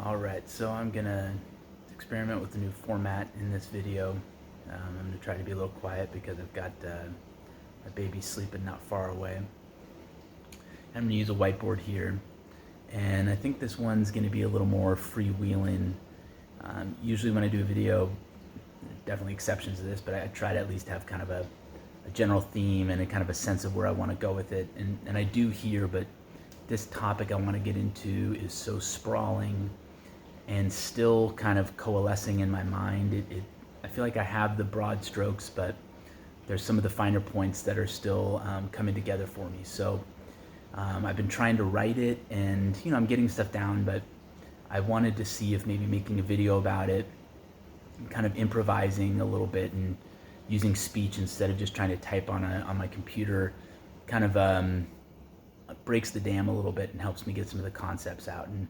Alright, so I'm gonna experiment with a new format in this video. I'm gonna try to be a little quiet because I've got my baby sleeping not far away. I'm gonna use a whiteboard here, and I think this one's gonna be a little more freewheeling. Usually when I do a video, definitely exceptions to this, but I try to at least have kind of a general theme and a kind of a sense of where I want to go with it. And I do here, but this topic I want to get into is so sprawling and still kind of coalescing in my mind. I feel like I have the broad strokes, but there's some of the finer points that are still coming together for me. So I've been trying to write it, and I'm getting stuff down, but I wanted to see if maybe making a video about it, kind of improvising a little bit and using speech instead of just trying to type on my computer, kind of breaks the dam a little bit and helps me get some of the concepts out. And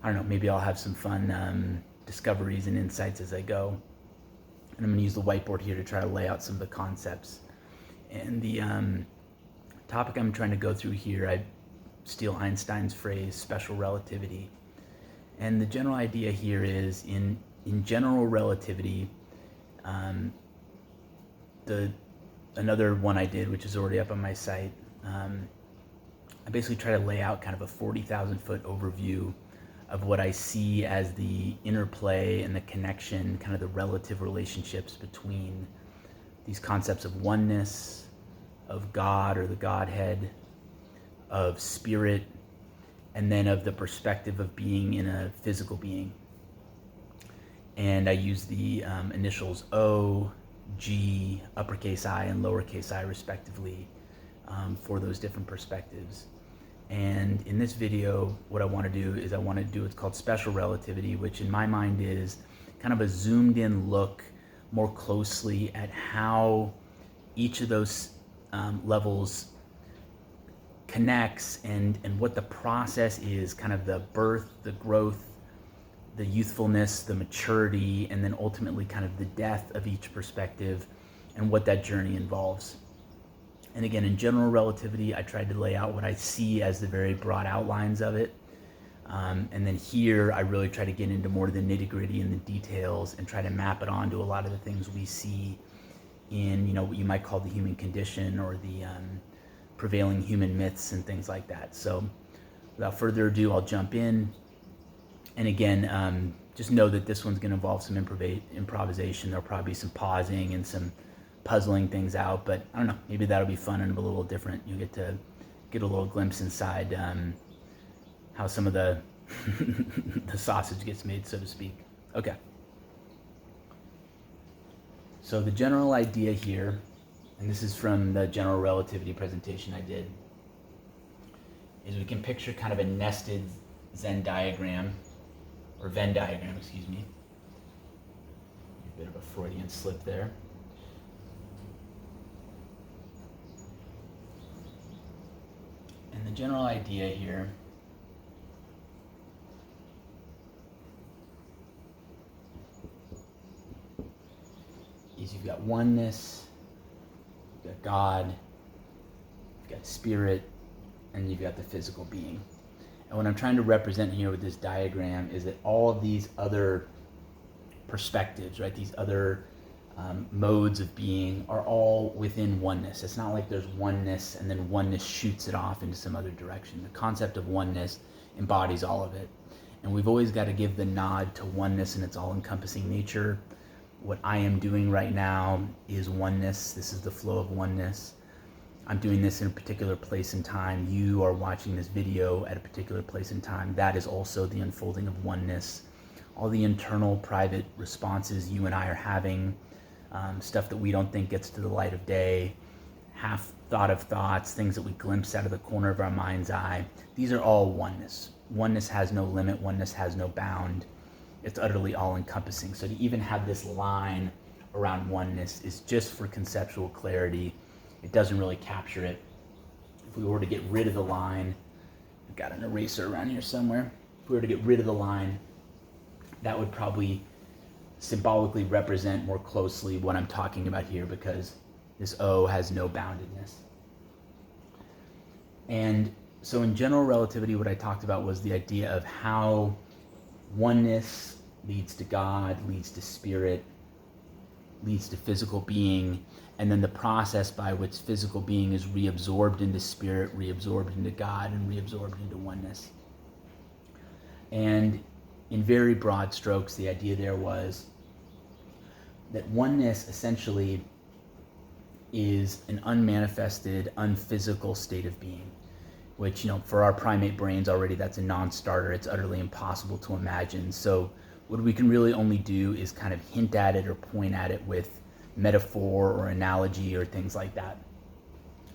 I don't know, maybe I'll have some fun discoveries and insights as I go. And I'm going to use the whiteboard here to try to lay out some of the concepts. And the topic I'm trying to go through here, I steal Einstein's phrase, special relativity. And the general idea here is in general relativity, another one I did, which is already up on my site, I basically try to lay out kind of a 40,000 foot overview of what I see as the interplay and the connection, kind of the relative relationships between these concepts of oneness, of God or the Godhead, of spirit, and then of the perspective of being in a physical being. And I use the initials O, G, uppercase I, and lowercase I respectively for those different perspectives. And in this video, what I want to do is I want to do what's called special relativity, which in my mind is kind of a zoomed in look more closely at how each of those levels connects and what the process is, kind of the birth, the growth, the youthfulness, the maturity, and then ultimately kind of the death of each perspective and what that journey involves. And again, in general relativity, I tried to lay out what I see as the very broad outlines of it. And then here, I really try to get into more of the nitty-gritty and the details and try to map it onto a lot of the things we see in, what you might call the human condition or the prevailing human myths and things like that. So without further ado, I'll jump in. And again, just know that this one's going to involve some improvisation. There'll probably be some pausing and some puzzling things out, but I don't know, maybe that'll be fun and a little different. You get to get a little glimpse inside how some of the the sausage gets made, so to speak. Okay. So the general idea here, and this is from the general relativity presentation I did, is we can picture kind of a nested Venn diagram, excuse me. A bit of a Freudian slip there. And the general idea here is you've got oneness, you've got God, you've got spirit, and you've got the physical being. And what I'm trying to represent here with this diagram is that all of these other perspectives, right, these other modes of being are all within oneness. It's not like there's oneness and then oneness shoots it off into some other direction. The concept of oneness embodies all of it. And we've always got to give the nod to oneness and its all-encompassing nature. What I am doing right now is oneness. This is the flow of oneness. I'm doing this in a particular place and time. You are watching this video at a particular place and time. That is also the unfolding of oneness. All the internal private responses you and I are having, stuff that we don't think gets to the light of day, half thought of thoughts, things that we glimpse out of the corner of our mind's eye. These are all oneness. Oneness has no limit. Oneness has no bound. It's utterly all-encompassing. So to even have this line around oneness is just for conceptual clarity. It doesn't really capture it. If we were to get rid of the line, I've got an eraser around here somewhere. If we were to get rid of the line, that would probably symbolically represent more closely what I'm talking about here, because this O has no boundedness. And so in general relativity, what I talked about was the idea of how Oneness leads to God, leads to spirit, leads to physical being, and then the process by which physical being is reabsorbed into spirit, reabsorbed into God, and reabsorbed into oneness. And in very broad strokes, the idea there was that oneness essentially is an unmanifested, unphysical state of being, which, for our primate brains already, that's a non-starter. It's utterly impossible to imagine. So what we can really only do is kind of hint at it or point at it with metaphor or analogy or things like that.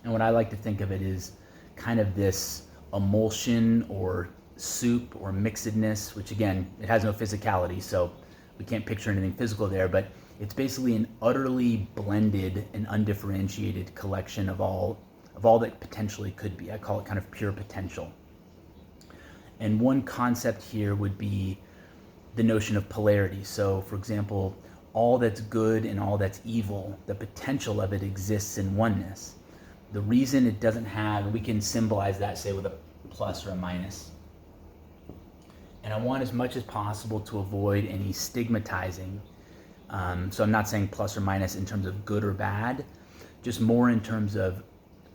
And what I like to think of it is kind of this emulsion or soup or mixedness, which again, it has no physicality, so we can't picture anything physical there, but it's basically an utterly blended and undifferentiated collection of all that potentially could be. I call it kind of pure potential. And one concept here would be the notion of polarity. So, for example, all that's good and all that's evil, the potential of it exists in oneness. The reason it doesn't have, we can symbolize that, say, with a plus or a minus. And I want as much as possible to avoid any stigmatizing. So I'm not saying plus or minus in terms of good or bad, just more in terms of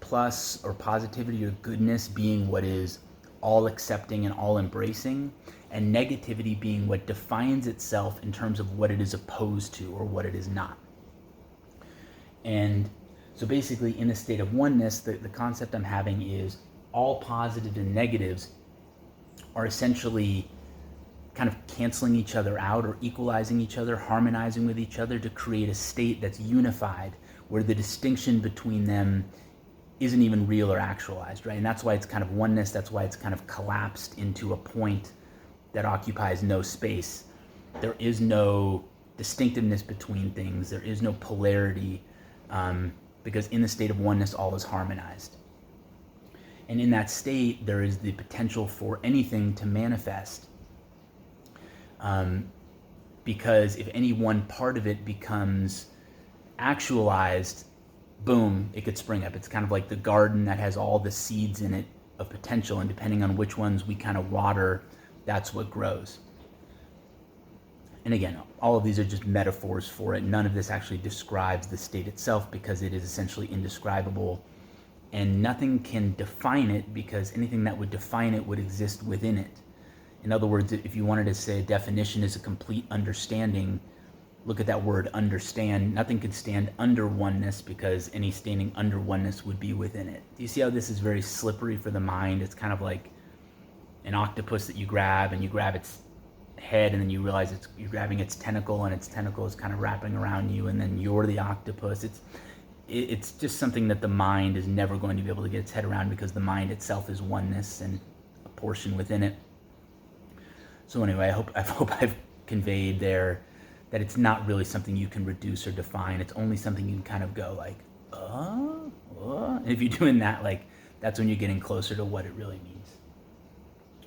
plus or positivity or goodness being what is all accepting and all embracing, and negativity being what defines itself in terms of what it is opposed to or what it is not. And so basically in a state of oneness, the concept I'm having is all positives and negatives are essentially kind of canceling each other out or equalizing each other, harmonizing with each other to create a state that's unified, where the distinction between them isn't even real or actualized, right? And that's why it's kind of oneness. That's why it's kind of collapsed into a point that occupies no space. There is no distinctiveness between things. There is no polarity, because in the state of oneness, all is harmonized. And in that state, there is the potential for anything to manifest. Because if any one part of it becomes actualized, boom, it could spring up. It's kind of like the garden that has all the seeds in it of potential, and depending on which ones we kind of water, that's what grows. And again, all of these are just metaphors for it. None of this actually describes the state itself, because it is essentially indescribable, and nothing can define it, because anything that would define it would exist within it. In other words, if you wanted to say a definition is a complete understanding, look at that word understand. Nothing could stand under oneness, because any standing under oneness would be within it. Do you see how this is very slippery for the mind? It's kind of like an octopus that you grab, and you grab its head, and then you realize you're grabbing its tentacle, and its tentacle is kind of wrapping around you, and then you're the octopus. It's just something that the mind is never going to be able to get its head around, because the mind itself is oneness and a portion within it. So anyway, I hope I've conveyed there that it's not really something you can reduce or define. It's only something you can kind of go like, and if you're doing that, like, that's when you're getting closer to what it really means.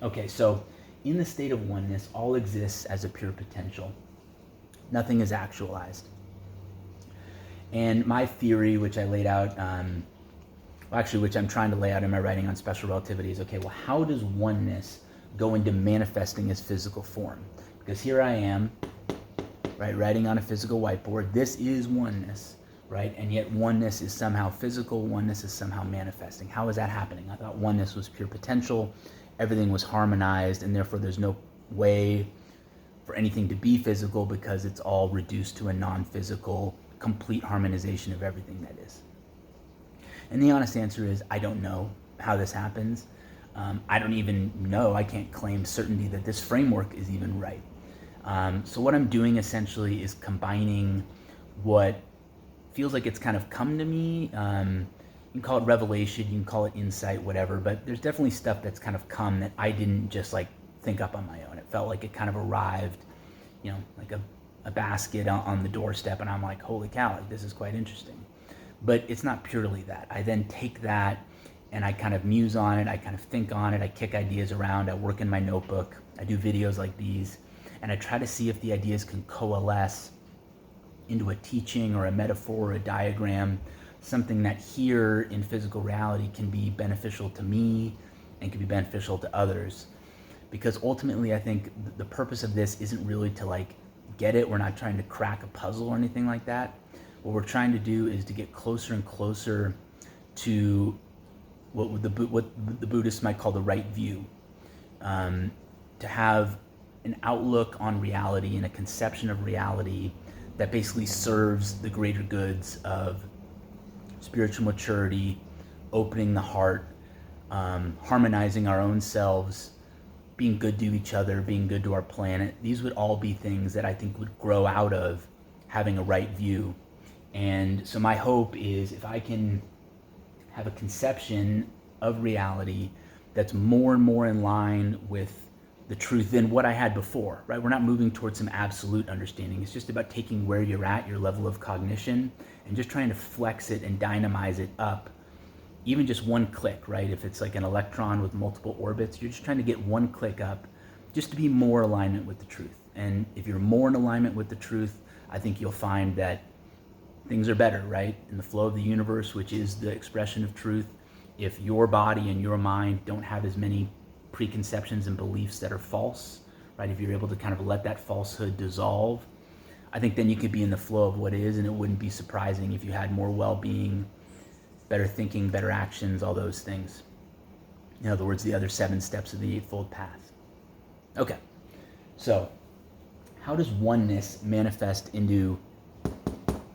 Okay, so in the state of oneness, all exists as a pure potential. Nothing is actualized. And my theory, which I laid out, which I'm trying to lay out in my writing on special relativity, is, okay, well, how does oneness go into manifesting as physical form? Because here I am, right, writing on a physical whiteboard. This is oneness, right? And yet oneness is somehow physical, oneness is somehow manifesting. How is that happening? I thought oneness was pure potential, everything was harmonized, and therefore there's no way for anything to be physical, because it's all reduced to a non-physical, complete harmonization of everything that is. And the honest answer is, I don't know how this happens. I don't even know, I can't claim certainty that this framework is even right. So what I'm doing essentially is combining what feels like it's kind of come to me. You can call it revelation, you can call it insight, whatever, but there's definitely stuff that's kind of come that I didn't just like think up on my own. It felt like it kind of arrived, like a basket on the doorstep, and I'm like, holy cow, like, this is quite interesting. But it's not purely that. I then take that and I kind of muse on it, I kind of think on it, I kick ideas around, I work in my notebook, I do videos like these, and I try to see if the ideas can coalesce into a teaching or a metaphor or a diagram, something that here in physical reality can be beneficial to me and can be beneficial to others. because ultimately I think the purpose of this isn't really to like get it. We're not trying to crack a puzzle or anything like that. What we're trying to do is to get closer and closer to what the Buddhists might call the right view, to have an outlook on reality and a conception of reality that basically serves the greater goods of spiritual maturity, opening the heart, harmonizing our own selves, being good to each other, being good to our planet. These would all be things that I think would grow out of having a right view. And so my hope is if I can have a conception of reality that's more and more in line with the truth than what I had before, right? We're not moving towards some absolute understanding. It's just about taking where you're at, your level of cognition, and just trying to flex it and dynamize it up. Even just one click, right? If it's like an electron with multiple orbits, you're just trying to get one click up just to be more alignment with the truth. And if you're more in alignment with the truth, I think you'll find that things are better, right? In the flow of the universe, which is the expression of truth, if your body and your mind don't have as many preconceptions and beliefs that are false, right? If you're able to kind of let that falsehood dissolve, I think then you could be in the flow of what is, and it wouldn't be surprising if you had more well-being, better thinking, better actions, all those things. In other words, the other 7 steps of the Eightfold Path. Okay, so how does oneness manifest into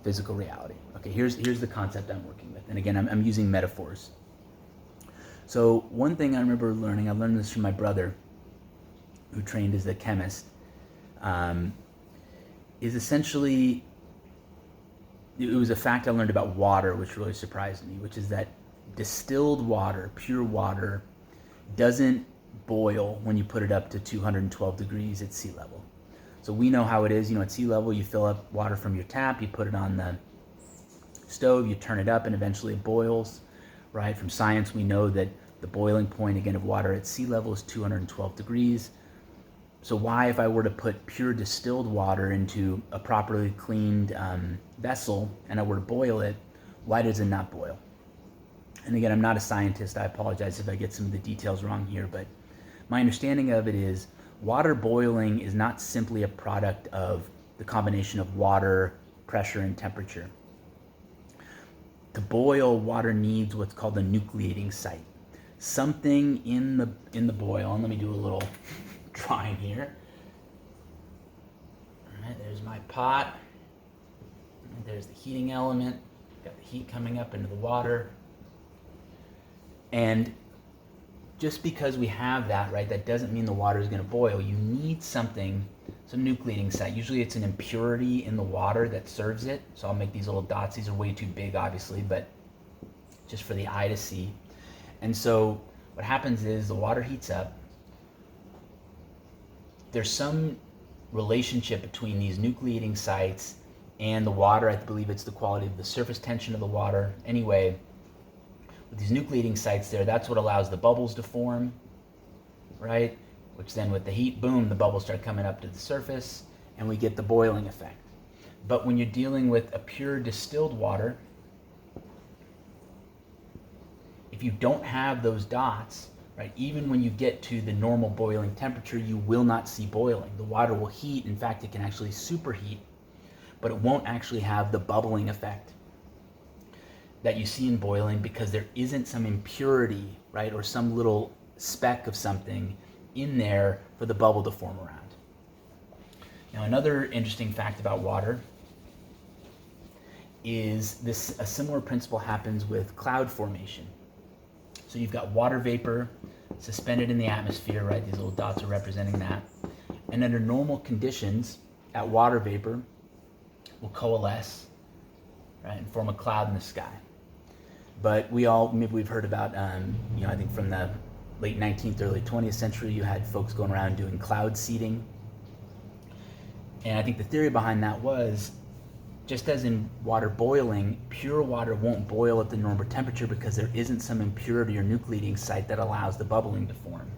physical reality? Okay, here's the concept I'm working with. And again, I'm using metaphors. So one thing I remember learning, I learned this from my brother, who trained as a chemist, is essentially, it was a fact I learned about water, which really surprised me, which is that distilled water, pure water, doesn't boil when you put it up to 212 degrees at sea level. So we know how it is, at sea level, you fill up water from your tap, you put it on the stove, you turn it up, and eventually it boils, right? From science, we know that the boiling point, again, of water at sea level is 212 degrees. So why, if I were to put pure distilled water into a properly cleaned vessel and I were to boil it, why does it not boil? And again, I'm not a scientist. I apologize if I get some of the details wrong here, but my understanding of it is water boiling is not simply a product of the combination of water, pressure, and temperature. To boil, water needs what's called a nucleating site. Something in the boil, and let me do a little drawing here. All right, there's my pot. There's the heating element. Got the heat coming up into the water. And just because we have that, right, that doesn't mean the water is going to boil. You need something, some nucleating site. Usually it's an impurity in the water that serves it. So I'll make these little dots. These are way too big, obviously, but just for the eye to see. And so what happens is the water heats up. There's some relationship between these nucleating sites and the water. I believe it's the quality of the surface tension of the water. Anyway, with these nucleating sites there, that's what allows the bubbles to form, right? Which then with the heat, boom, the bubbles start coming up to the surface and we get the boiling effect. But when you're dealing with a pure distilled water, if you don't have those dots, right, even when you get to the normal boiling temperature, you will not see boiling. The water will heat. In fact, it can actually superheat, but it won't actually have the bubbling effect that you see in boiling because there isn't some impurity, right, or some little speck of something in there for the bubble to form around. Now, another interesting fact about water is a similar principle happens with cloud formation. So you've got water vapor suspended in the atmosphere, right? These little dots are representing that. And under normal conditions, that water vapor will coalesce, right, and form a cloud in the sky. But maybe we've heard about, I think from the late 19th, early 20th century, you had folks going around doing cloud seeding. And I think the theory behind that was, just as in water boiling, pure water won't boil at the normal temperature because there isn't some impurity or nucleating site that allows the bubbling to form.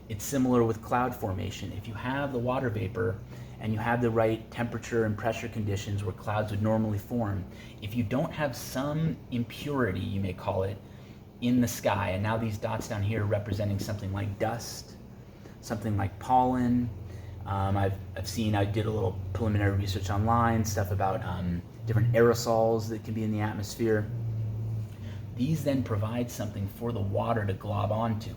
It's similar with cloud formation. If you have the water vapor and you have the right temperature and pressure conditions where clouds would normally form, if you don't have some impurity, you may call it, in the sky, and now these dots down here representing something like dust, something like pollen. I've seen, I did a little preliminary research online, stuff about different aerosols that can be in the atmosphere. These then provide something for the water to glob onto.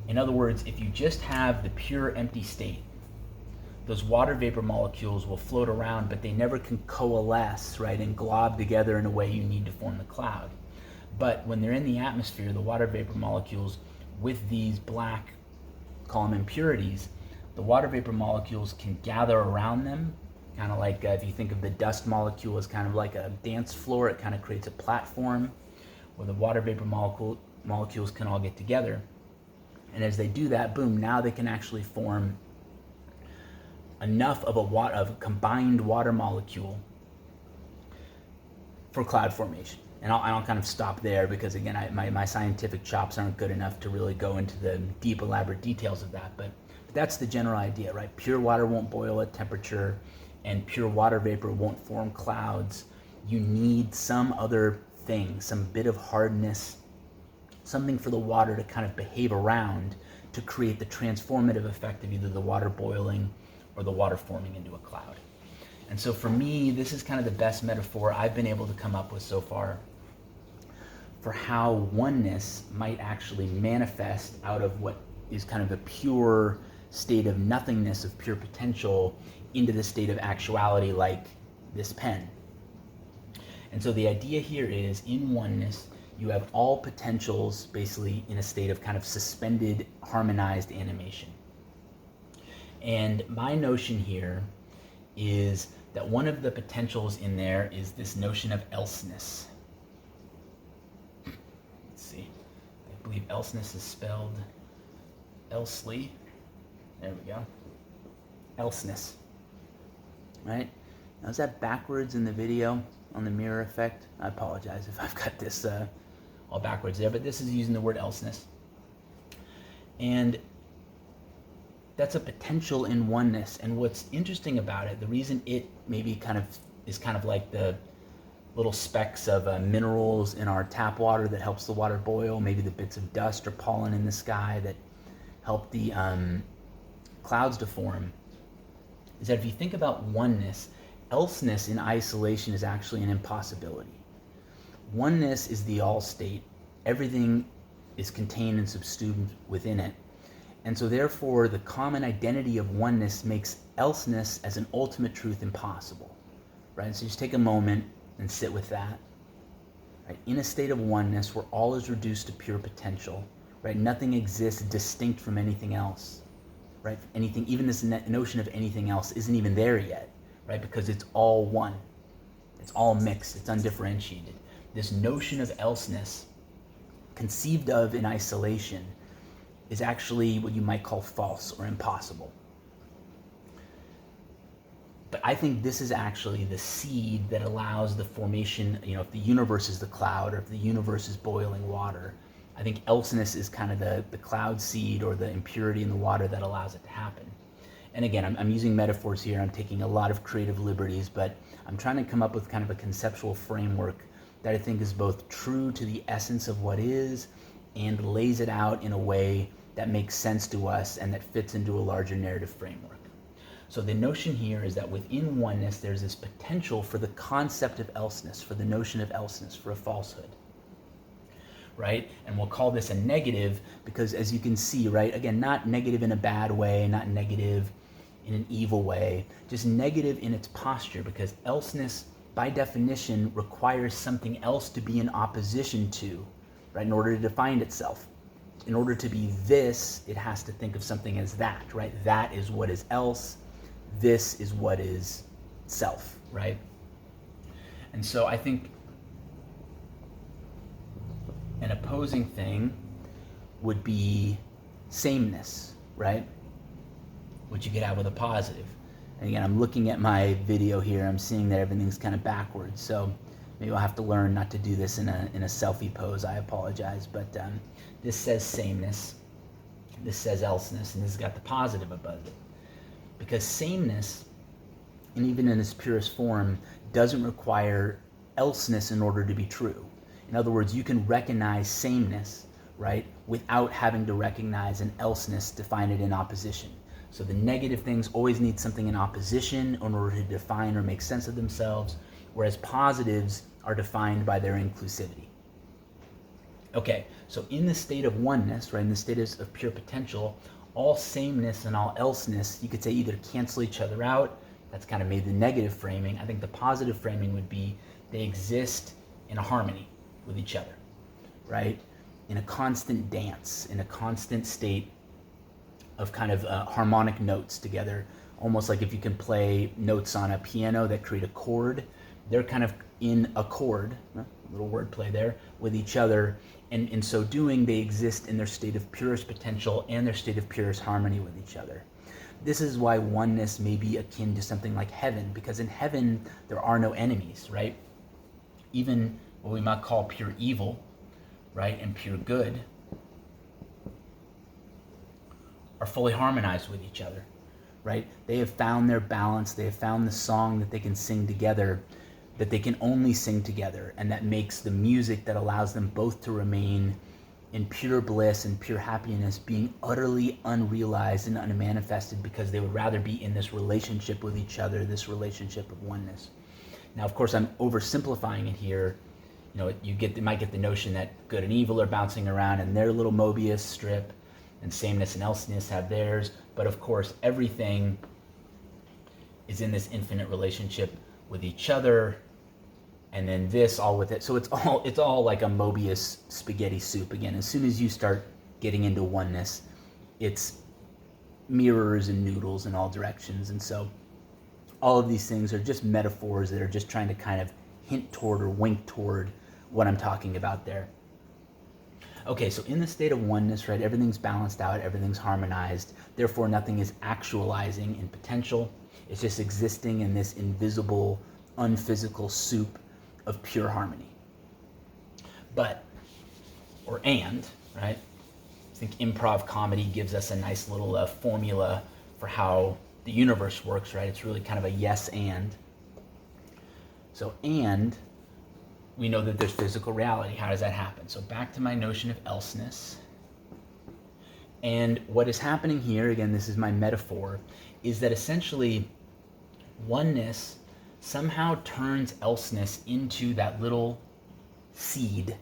In other words, if you just have the pure empty state, those water vapor molecules will float around, but they never can coalesce, right, and glob together in a way you need to form the cloud. But when they're in the atmosphere, the water vapor molecules with these black, call them impurities, the water vapor molecules can gather around them, kind of like if you think of the dust molecule as kind of like a dance floor, it kind of creates a platform where the water vapor molecules can all get together. And as they do that, boom, now they can actually form enough of a combined water molecule for cloud formation. And I'll kind of stop there because, again, my scientific chops aren't good enough to really go into the deep, elaborate details of that. But that's the general idea, right? Pure water won't boil at temperature, and pure water vapor won't form clouds. You need some other thing, some bit of hardness, something for the water to kind of behave around to create the transformative effect of either the water boiling or the water forming into a cloud. And so for me, this is kind of the best metaphor I've been able to come up with so far for how oneness might actually manifest out of what is kind of a pure state of nothingness, of pure potential, into the state of actuality like this pen. And so the idea here is, in oneness, you have all potentials basically in a state of kind of suspended, harmonized animation. And my notion here is that one of the potentials in there is this notion of elseness. Let's see. I believe elseness is spelled elsely. There we go. Elseness. Right? Now, is that backwards in the video on the mirror effect? I apologize if I've got this all backwards there, but this is using the word elseness. And that's a potential in oneness. And what's interesting about it, the reason it maybe kind of is kind of like the little specks of minerals in our tap water that helps the water boil, maybe the bits of dust or pollen in the sky that help the clouds to form, is that if you think about oneness, elseness in isolation is actually an impossibility. Oneness is the all state. Everything is contained and subsumed within it. And so therefore, the common identity of oneness makes elseness as an ultimate truth impossible, right? So just take a moment and sit with that, right? In a state of oneness where all is reduced to pure potential, right? Nothing exists distinct from anything else, right? Anything, even this notion of anything else isn't even there yet, right? Because it's all one. It's all mixed. It's undifferentiated. This notion of elseness, conceived of in isolation, is actually what you might call false or impossible. But I think this is actually the seed that allows the formation, if the universe is the cloud or if the universe is boiling water, I think elseness is kind of the cloud seed or the impurity in the water that allows it to happen. And again, I'm using metaphors here. I'm taking a lot of creative liberties, but I'm trying to come up with kind of a conceptual framework that I think is both true to the essence of what is and lays it out in a way that makes sense to us and that fits into a larger narrative framework. So the notion here is that within oneness, there's this potential for the concept of elseness, for the notion of elseness, for a falsehood, right? And we'll call this a negative because, as you can see, right, again, not negative in a bad way, not negative in an evil way, just negative in its posture, because elseness, by definition, requires something else to be in opposition to, right, in order to define itself. In order to be this, it has to think of something as that, right? That is what is else. This is what is self, right? And so I think an opposing thing would be sameness, right? Which you could have with a positive. And again, I'm looking at my video here. I'm seeing that everything's kind of backwards. So maybe I'll have to learn not to do this in a selfie pose. I apologize. But this says sameness. This says elseness. And this has got the positive above it. Because sameness, and even in its purest form, doesn't require elseness in order to be true. In other words, you can recognize sameness, right, without having to recognize an elseness to find it in opposition. So the negative things always need something in opposition in order to define or make sense of themselves, whereas positives are defined by their inclusivity. Okay, so in the state of oneness, right, in the state of pure potential, all sameness and all elseness, you could say, either cancel each other out. That's kind of made the negative framing. I think the positive framing would be they exist in a harmony with each other, right? In a constant dance, in a constant state of kind of harmonic notes together, almost like if you can play notes on a piano that create a chord, they're kind of in accord, a little wordplay there, with each other. And in so doing, they exist in their state of purest potential and their state of purest harmony with each other. This is why oneness may be akin to something like heaven, because in heaven, there are no enemies, right? Even what we might call pure evil, right, and pure good are fully harmonized with each other, right? They have found their balance. They have found the song that they can sing together, that they can only sing together, and that makes the music that allows them both to remain in pure bliss and pure happiness, being utterly unrealized and unmanifested, because they would rather be in this relationship with each other, this relationship of oneness. Now, of course, I'm oversimplifying it here. You know, you might get the notion that good and evil are bouncing around in their little Mobius strip, and sameness and elseness have theirs. But of course, everything is in this infinite relationship with each other, and then this all with it. So it's all like a Mobius spaghetti soup again. As soon as you start getting into oneness, it's mirrors and noodles in all directions. And so all of these things are just metaphors that are just trying to kind of hint toward or wink toward what I'm talking about there. Okay, so in the state of oneness, right, everything's balanced out, everything's harmonized, therefore nothing is actualizing in potential. It's just existing in this invisible, unphysical soup of pure harmony. But, or and, right? I think improv comedy gives us a nice little formula for how the universe works, right? It's really kind of a yes and. So, and we know that there's physical reality. How does that happen? So back to my notion of elseness. And what is happening here, again, this is my metaphor, is that essentially oneness somehow turns elseness into that little seed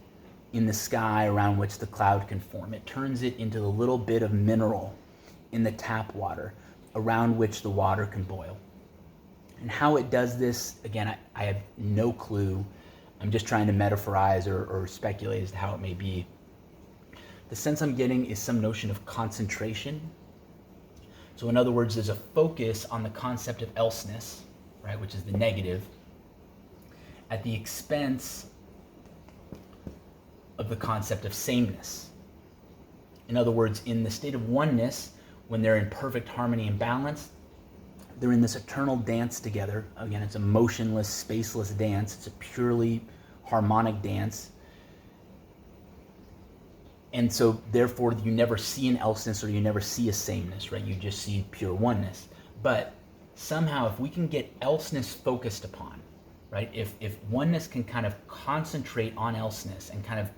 in the sky around which the cloud can form. It turns it into the little bit of mineral in the tap water around which the water can boil. And how it does this, again, I have no clue. I'm just trying to metaphorize or speculate as to how it may be. The sense I'm getting is some notion of concentration. So in other words, there's a focus on the concept of elseness, right, which is the negative, at the expense of the concept of sameness. In other words, in the state of oneness, when they're in perfect harmony and balance, they're in this eternal dance together. Again, it's a motionless, spaceless dance. It's a purely harmonic dance. And so, therefore, you never see an elseness or you never see a sameness, right? You just see pure oneness. But somehow, if we can get elseness focused upon, right? If oneness can kind of concentrate on elseness and kind of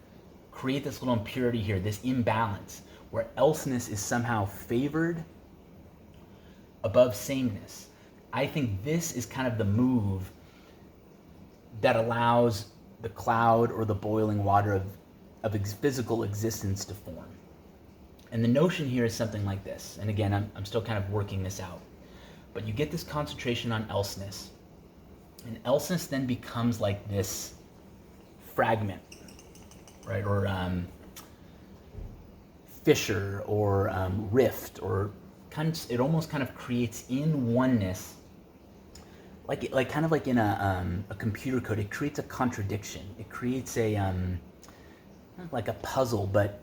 create this little impurity here, this imbalance, where elseness is somehow favored above sameness, I think this is kind of the move that allows the cloud or the boiling water of physical existence to form. And the notion here is something like this. And again, I'm still kind of working this out. But you get this concentration on elseness. And elseness then becomes like this fragment, right? Or fissure or rift, or it almost kind of creates in oneness, like kind of like in a computer code, it creates a contradiction. It creates a like a puzzle, but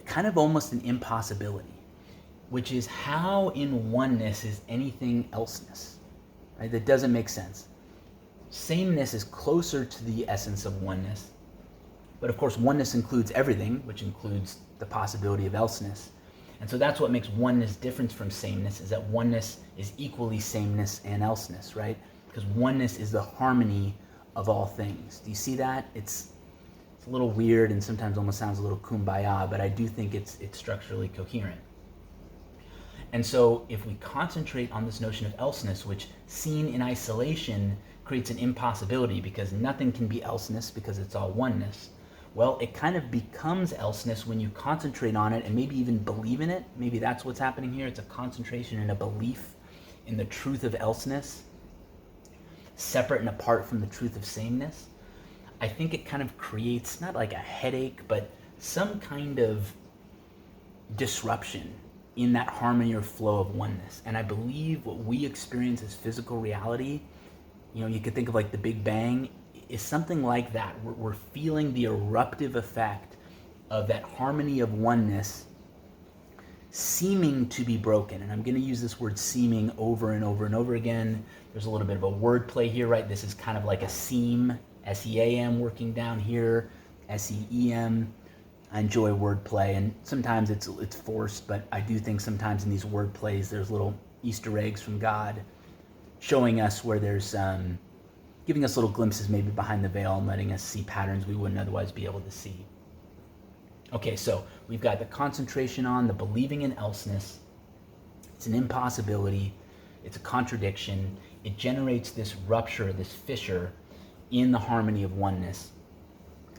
kind of almost an impossibility, which is how in oneness is anything elseness, right? That doesn't make sense. Sameness is closer to the essence of oneness, but of course oneness includes everything, which includes the possibility of elseness. And so that's what makes oneness different from sameness, is that oneness is equally sameness and elseness, right? Because oneness is the harmony of all things. Do you see that? It's It's a little weird and sometimes almost sounds a little kumbaya, but I do think it's structurally coherent. And so if we concentrate on this notion of elseness, which seen in isolation creates an impossibility because nothing can be elseness because it's all oneness, well, it kind of becomes elseness when you concentrate on it and maybe even believe in it. Maybe that's what's happening here. It's a concentration and a belief in the truth of elseness, separate and apart from the truth of sameness. I think it kind of creates not like a headache, but some kind of disruption in that harmony or flow of oneness. And I believe what we experience as physical reality, you could think of like the Big Bang, is something like that. We're feeling the eruptive effect of that harmony of oneness seeming to be broken. And I'm going to use this word seeming over and over and over again. There's a little bit of a word play here, right? This is kind of like a seam, S-E-A-M, working down here, S-E-E-M. I enjoy wordplay, and sometimes it's forced, but I do think sometimes in these word plays there's little Easter eggs from God showing us where there's giving us little glimpses maybe behind the veil and letting us see patterns we wouldn't otherwise be able to see. Okay, so we've got the concentration on the believing in elseness. It's an impossibility. It's a contradiction. It generates this rupture, this fissure in the harmony of oneness,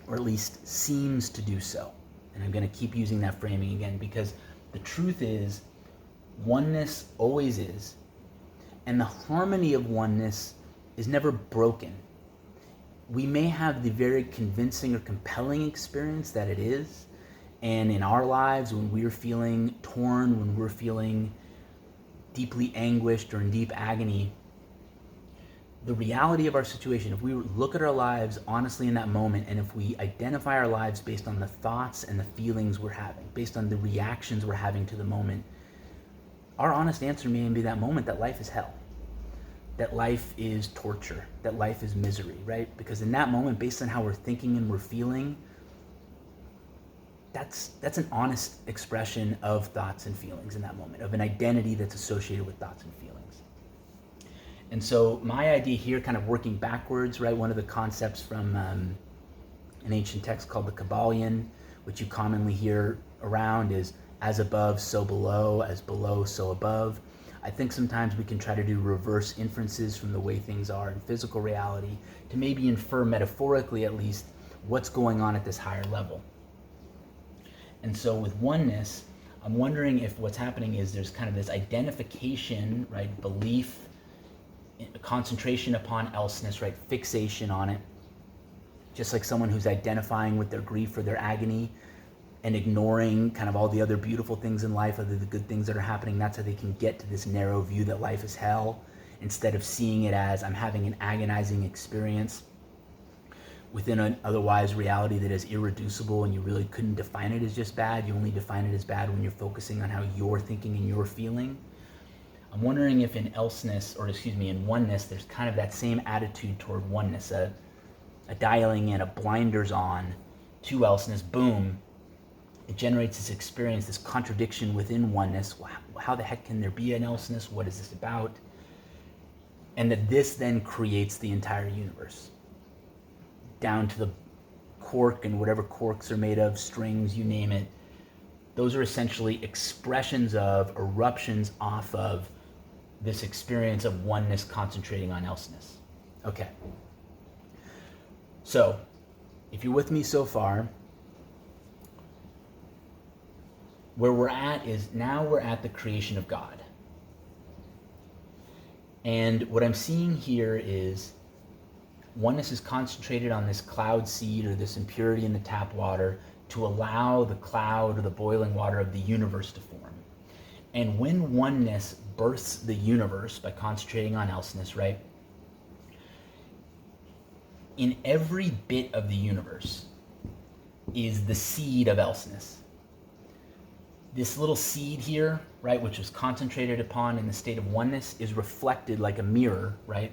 or at least seems to do so. And I'm going to keep using that framing again because the truth is oneness always is, and the harmony of oneness is never broken. We may have the very convincing or compelling experience that it is, and in our lives when we're feeling torn, when we're feeling deeply anguished or in deep agony, the reality of our situation, if we look at our lives honestly in that moment, and if we identify our lives based on the thoughts and the feelings we're having, based on the reactions we're having to the moment, our honest answer may be that moment that life is hell, that life is torture, that life is misery, right? Because in that moment, based on how we're thinking and we're feeling, that's an honest expression of thoughts and feelings in that moment, of an identity that's associated with thoughts and feelings. And so my idea here, kind of working backwards, right? One of the concepts from an ancient text called the Kabbalion, which you commonly hear around, is as above, so below, as below, so above. I think sometimes we can try to do reverse inferences from the way things are in physical reality to maybe infer metaphorically at least what's going on at this higher level. And so with oneness, I'm wondering if what's happening is there's kind of this identification, right? Belief, concentration upon elseness, right? Fixation on it. Just like someone who's identifying with their grief or their agony and ignoring kind of all the other beautiful things in life, other the good things that are happening. That's how they can get to this narrow view that life is hell, instead of seeing it as I'm having an agonizing experience within an otherwise reality that is irreducible, and you really couldn't define it as just bad. You only define it as bad when you're focusing on how you're thinking and you're feeling. I'm wondering if in in oneness, there's kind of that same attitude toward oneness, a dialing in, a blinders on to elseness. Boom, it generates this experience, this contradiction within oneness. How the heck can there be an elseness? What is this about? And that this then creates the entire universe, down to the cork and whatever corks are made of, strings, you name it. Those are essentially expressions of, eruptions off of this experience of oneness concentrating on elseness. Okay. So, if you're with me so far, where we're at is now we're at the creation of God. And what I'm seeing here is oneness is concentrated on this cloud seed or this impurity in the tap water to allow the cloud or the boiling water of the universe to form. And when oneness births the universe by concentrating on elseness, right? In every bit of the universe is the seed of elseness. This little seed here, right, which was concentrated upon in the state of oneness, is reflected like a mirror, right?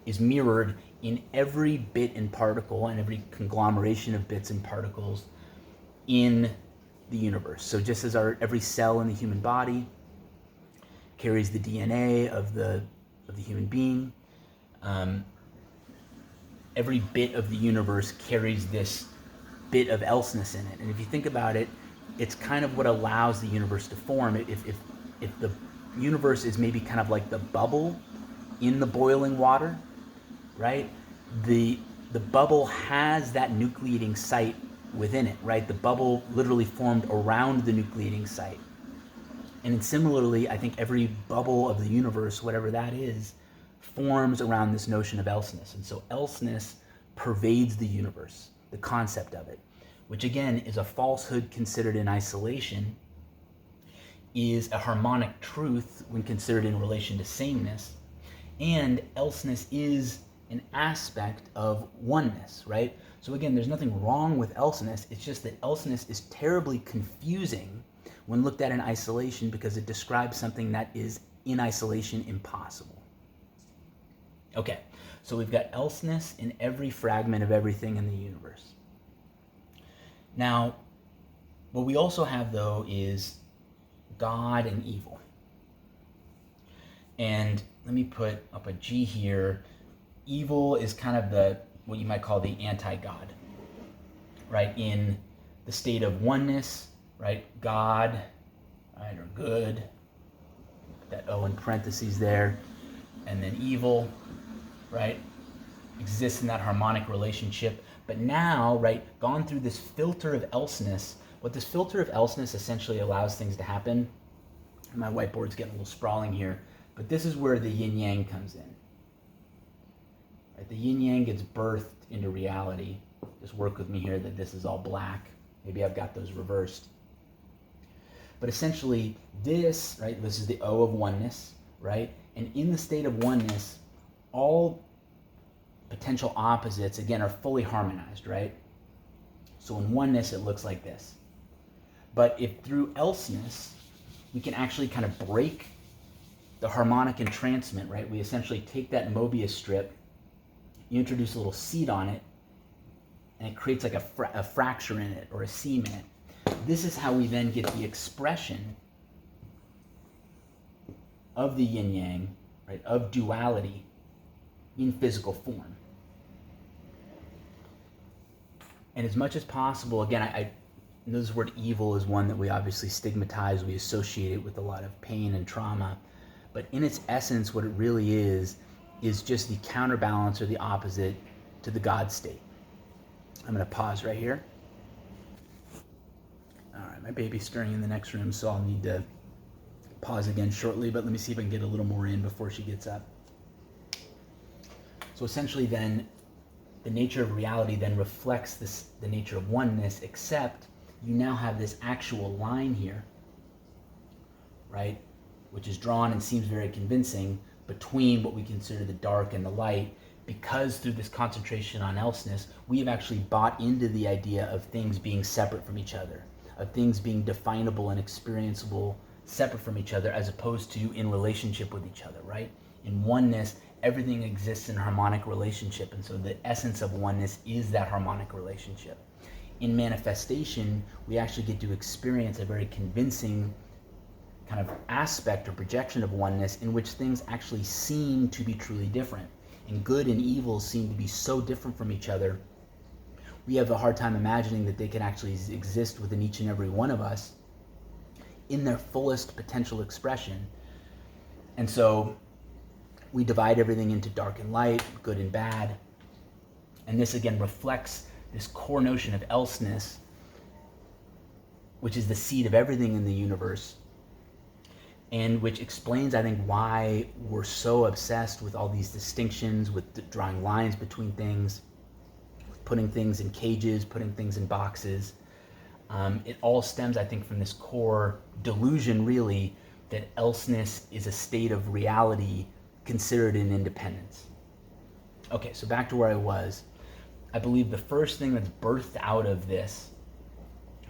Is mirrored in every bit and particle and every conglomeration of bits and particles in the universe. So just as every cell in the human body carries the DNA of the human being, every bit of the universe carries this bit of elseness in it. And if you think about it, it's kind of what allows the universe to form. If the universe is maybe kind of like the bubble in the boiling water, right? The bubble has that nucleating site within it, right? The bubble literally formed around the nucleating site. And similarly, I think every bubble of the universe, whatever that is, forms around this notion of elseness. And so elseness pervades the universe, the concept of it, which again is a falsehood considered in isolation, is a harmonic truth when considered in relation to sameness, and elseness is an aspect of oneness, right? So again, there's nothing wrong with elseness, it's just that elseness is terribly confusing when looked at in isolation because it describes something that is in isolation impossible. Okay, so we've got elseness in every fragment of everything in the universe. Now, what we also have though is God and evil. And let me put up a G here. Evil is kind of what you might call the anti-God, right? In the state of oneness, right? God, right, or good, that O in parentheses there, and then evil, right, exists in that harmonic relationship. But now, right, gone through this filter of elseness, what this filter of elseness essentially allows things to happen, my whiteboard's getting a little sprawling here, but this is where the yin-yang comes in. Right, the yin-yang gets birthed into reality. Just work with me here that this is all black. Maybe I've got those reversed. But essentially this, right, this is the O of oneness, right? And in the state of oneness, all potential opposites, again, are fully harmonized, right? So in oneness, it looks like this. But if through elseness, we can actually kind of break the harmonic entrancement, right? We essentially take that Mobius strip, you introduce a little seed on it, and it creates like a fracture in it or a seam in it. This is how we then get the expression of the yin-yang, right, of duality in physical form. And as much as possible, again, I know this word evil is one that we obviously stigmatize, we associate it with a lot of pain and trauma, but in its essence, what it really is just the counterbalance or the opposite to the God state. I'm going to pause right here. All right, my baby's stirring in the next room, so I'll need to pause again shortly, but let me see if I can get a little more in before she gets up. So essentially then, the nature of reality then reflects the nature of oneness, except you now have this actual line here, right, which is drawn and seems very convincing between what we consider the dark and the light, because through this concentration on elseness, we have actually bought into the idea of things being separate from each other, of things being definable and experienceable separate from each other, as opposed to in relationship with each other, right? In oneness, everything exists in harmonic relationship, and so the essence of oneness is that harmonic relationship. In manifestation, we actually get to experience a very convincing kind of aspect or projection of oneness in which things actually seem to be truly different. And good and evil seem to be so different from each other, we have a hard time imagining that they can actually exist within each and every one of us in their fullest potential expression. And so we divide everything into dark and light, good and bad. And this again reflects this core notion of elseness, which is the seed of everything in the universe, and which explains, I think, why we're so obsessed with all these distinctions, with drawing lines between things, putting things in cages, putting things in boxes. It all stems, I think, from this core delusion, really, that elseness is a state of reality considered in independence. Okay, so back to where I was. I believe the first thing that's birthed out of this,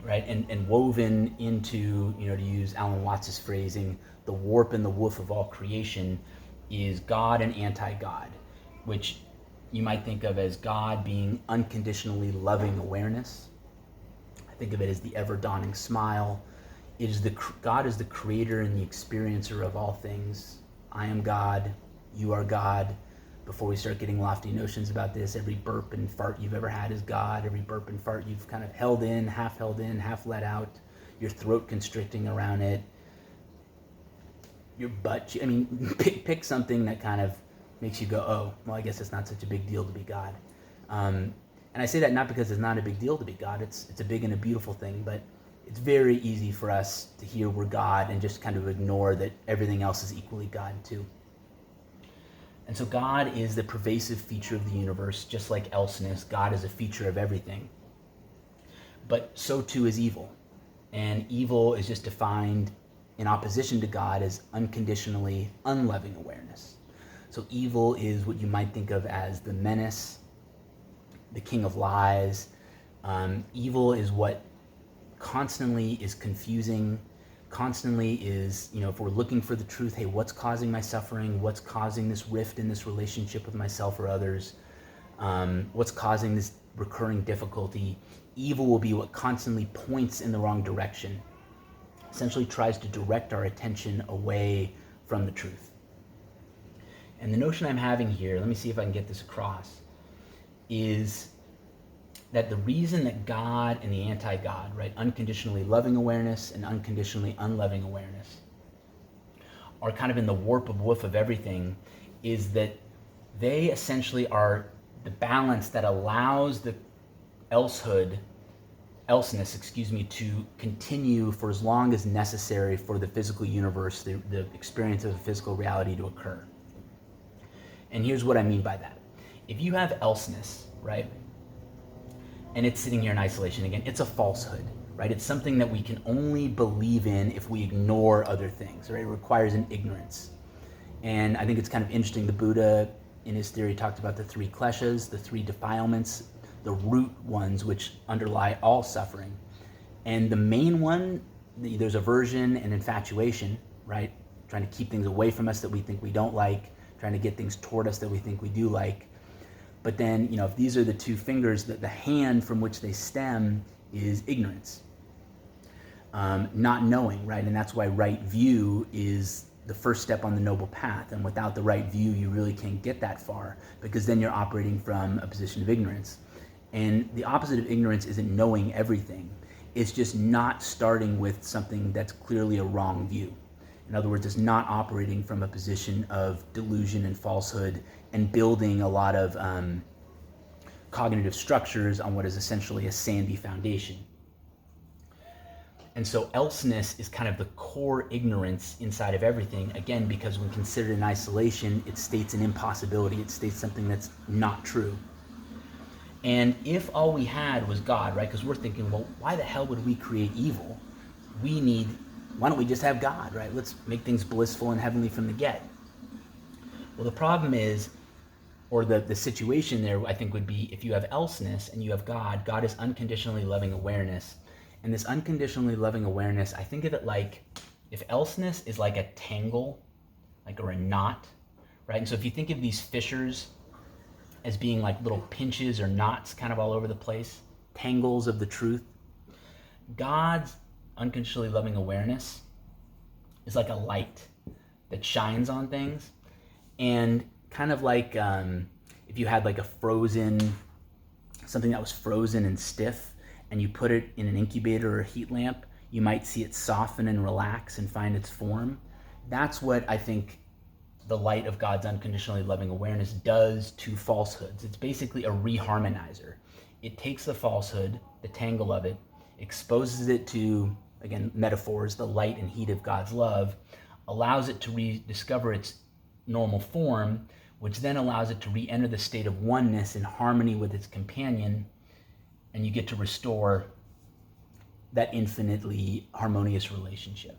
right, and woven into, to use Alan Watts' phrasing, the warp and the woof of all creation, is God and anti-God, which you might think of as God being unconditionally loving awareness. I think of it as the ever-dawning smile. God is the creator and the experiencer of all things. I am God, you are God, before we start getting lofty notions about this, every burp and fart you've ever had is God. Every burp and fart you've kind of held in, half let out, your throat constricting around it, your butt. I mean, pick something that kind of makes you go, oh, well, I guess it's not such a big deal to be God. And I say that not because it's not a big deal to be God. It's a big and a beautiful thing, but it's very easy for us to hear we're God and just kind of ignore that everything else is equally God too. And so God is the pervasive feature of the universe, just like elseness. God is a feature of everything. But so too is evil. And evil is just defined in opposition to God as unconditionally unloving awareness. So evil is what you might think of as the menace, the king of lies. Evil is what constantly is confusing, constantly is, if we're looking for the truth, hey, what's causing my suffering? What's causing this rift in this relationship with myself or others? What's causing this recurring difficulty? Evil will be what constantly points in the wrong direction, essentially tries to direct our attention away from the truth. And the notion I'm having here, let me see if I can get this across, is that the reason that God and the anti-God, right, unconditionally loving awareness and unconditionally unloving awareness, are kind of in the warp of woof of everything, is that they essentially are the balance that allows the elseness, to continue for as long as necessary for the physical universe, the experience of a physical reality to occur. And here's what I mean by that. If you have elseness, right, and it's sitting here in isolation again, it's a falsehood, right? It's something that we can only believe in if we ignore other things, right? It requires an ignorance. And I think it's kind of interesting. The Buddha, in his theory, talked about the three kleshas, the three defilements, the root ones which underlie all suffering. And the main one, there's aversion and infatuation, right? Trying to keep things away from us that we think we don't like, trying to get things toward us that we think we do like. But then, if these are the two fingers, the hand from which they stem is ignorance, not knowing, right? And that's why right view is the first step on the noble path. And without the right view, you really can't get that far, because then you're operating from a position of ignorance. And the opposite of ignorance isn't knowing everything. It's just not starting with something that's clearly a wrong view. In other words, it's not operating from a position of delusion and falsehood and building a lot of cognitive structures on what is essentially a sandy foundation. And so elseness is kind of the core ignorance inside of everything, again, because when considered in isolation, it states an impossibility. It states something that's not true. And if all we had was God, right, because we're thinking, well, why the hell would we create evil? Why don't we just have God, right? Let's make things blissful and heavenly from the get. Well, the problem is, or the situation there, I think, would be if you have elseness and you have God, God is unconditionally loving awareness. And this unconditionally loving awareness, I think of it like, if elseness is like a tangle, or a knot, right? And so if you think of these fissures as being like little pinches or knots kind of all over the place, tangles of the truth, God's unconditionally loving awareness is like a light that shines on things. And kind of like if you had like something that was frozen and stiff, and you put it in an incubator or a heat lamp, you might see it soften and relax and find its form. That's what I think the light of God's unconditionally loving awareness does to falsehoods. It's basically a reharmonizer. It takes the falsehood, the tangle of it, exposes it to, again, metaphors, the light and heat of God's love, allows it to rediscover its normal form, which then allows it to re-enter the state of oneness in harmony with its companion, and you get to restore that infinitely harmonious relationship.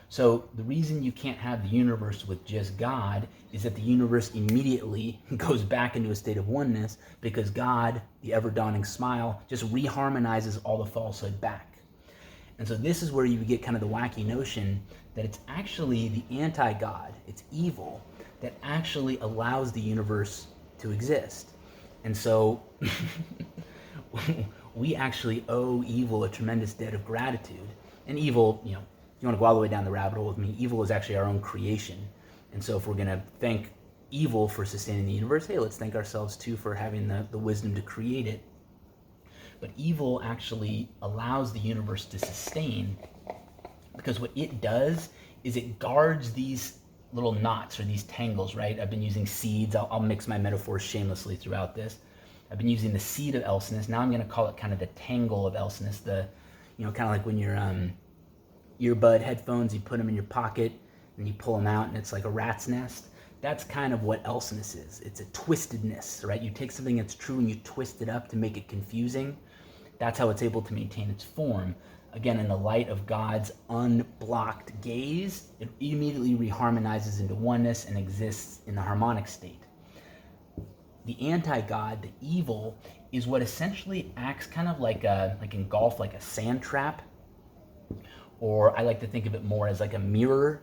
So the reason you can't have the universe with just God is that the universe immediately goes back into a state of oneness, because God, the ever-dawning smile, just reharmonizes all the falsehood back. And so this is where you get kind of the wacky notion that it's actually the anti-God, it's evil, that actually allows the universe to exist. And so we actually owe evil a tremendous debt of gratitude. And evil, if you want to go all the way down the rabbit hole with me, evil is actually our own creation. And so if we're going to thank evil for sustaining the universe. Hey, let's thank ourselves too for having the wisdom to create it. But evil actually allows the universe to sustain, because what it does is it guards these little knots or these tangles, right? I've been using seeds. I'll mix my metaphors shamelessly throughout this. I've been using the seed of elseness. Now I'm going to call it kind of the tangle of elseness. Kind of like when your earbud headphones, you put them in your pocket and you pull them out and it's like a rat's nest. That's kind of what elseness is. It's a twistedness, right? You take something that's true and you twist it up to make it confusing. That's how it's able to maintain its form. Again, in the light of God's unblocked gaze, it immediately reharmonizes into oneness and exists in the harmonic state. The anti-God, the evil, is what essentially acts kind of like in golf, like a sand trap, or I like to think of it more as like a mirror,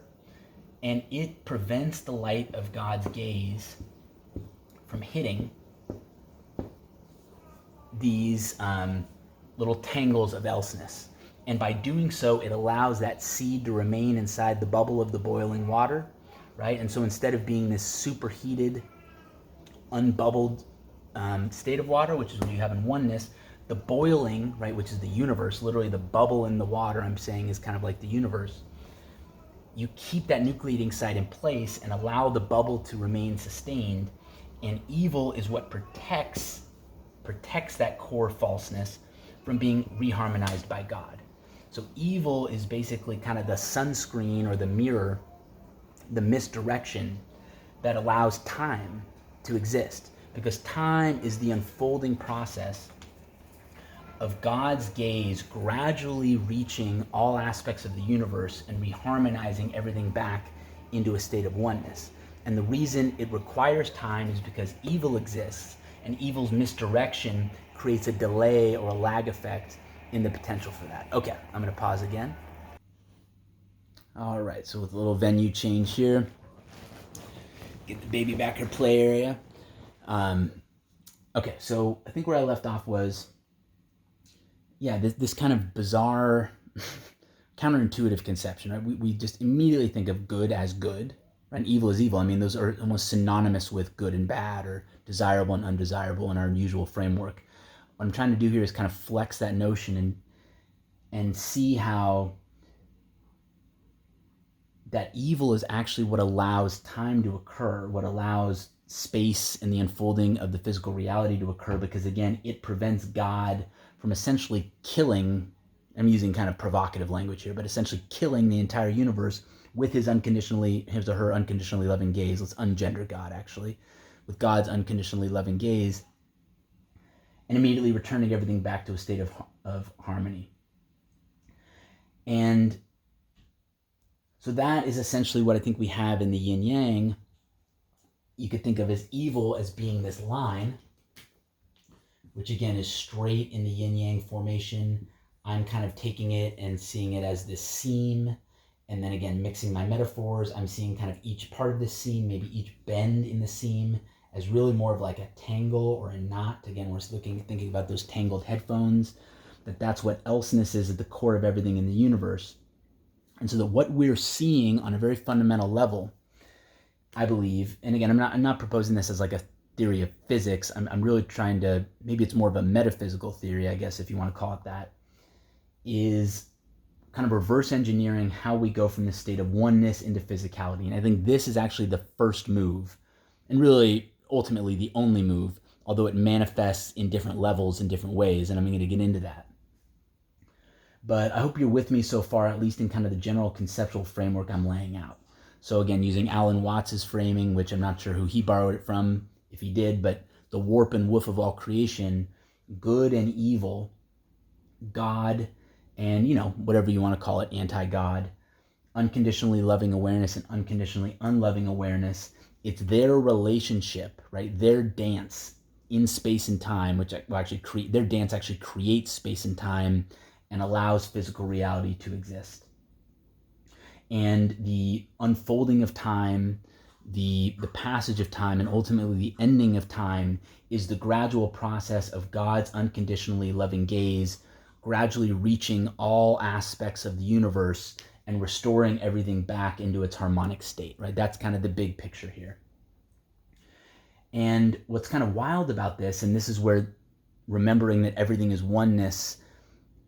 and it prevents the light of God's gaze from hitting these little tangles of elseness. And by doing so, it allows that seed to remain inside the bubble of the boiling water, right? And so instead of being this superheated, unbubbled state of water, which is what you have in oneness, the boiling, right, which is the universe, literally the bubble in the water, I'm saying, is kind of like the universe. You keep that nucleating site in place and allow the bubble to remain sustained, and evil is what protects that core falseness from being reharmonized by God. So evil is basically kind of the sunscreen or the mirror, the misdirection that allows time to exist, because time is the unfolding process of God's gaze gradually reaching all aspects of the universe and reharmonizing everything back into a state of oneness. And the reason it requires time is because evil exists, and evil's misdirection creates a delay or a lag effect in the potential for that. Okay, I'm going to pause again. All right, so with a little venue change here, get the baby back in play area. Okay, so I think where I left off was, this kind of bizarre, counterintuitive conception, right? We just immediately think of good as good, right? And evil is evil. I mean, those are almost synonymous with good and bad, or desirable and undesirable in our usual framework. What I'm trying to do here is kind of flex that notion and see how that evil is actually what allows time to occur, what allows space and the unfolding of the physical reality to occur, because again, it prevents God from essentially killing, I'm using kind of provocative language here, but essentially killing the entire universe with his or her unconditionally loving gaze. Let's ungender God, actually, with God's unconditionally loving gaze, and immediately returning everything back to a state of harmony. And so that is essentially what I think we have in the yin-yang. You could think of as evil as being this line, which again is straight in the yin-yang formation. I'm kind of taking it and seeing it as this seam, and then again, mixing my metaphors, I'm seeing kind of each part of the seam, maybe each bend in the seam, as really more of like a tangle or a knot. Again, we're thinking about those tangled headphones, that's what elseness is at the core of everything in the universe. And so that what we're seeing on a very fundamental level, I believe, and again, I'm not proposing this as like a theory of physics. I'm really trying to, maybe it's more of a metaphysical theory, I guess, if you want to call it that, is kind of reverse engineering how we go from this state of oneness into physicality. And I think this is actually the first move, and really ultimately the only move, although it manifests in different levels in different ways, and I'm going to get into that. But I hope you're with me so far, at least in kind of the general conceptual framework I'm laying out. So again, using Alan Watts' framing, which I'm not sure who he borrowed it from, if he did, but the warp and woof of all creation, good and evil, God and, whatever you want to call it, anti-God, unconditionally loving awareness and unconditionally unloving awareness, it's their relationship, right? Their dance in space and time, which will actually their dance actually creates space and time and allows physical reality to exist. And the unfolding of time, the passage of time, and ultimately the ending of time is the gradual process of God's unconditionally loving gaze, gradually reaching all aspects of the universe and restoring everything back into its harmonic state, right? That's kind of the big picture here. And what's kind of wild about this, and this is where remembering that everything is oneness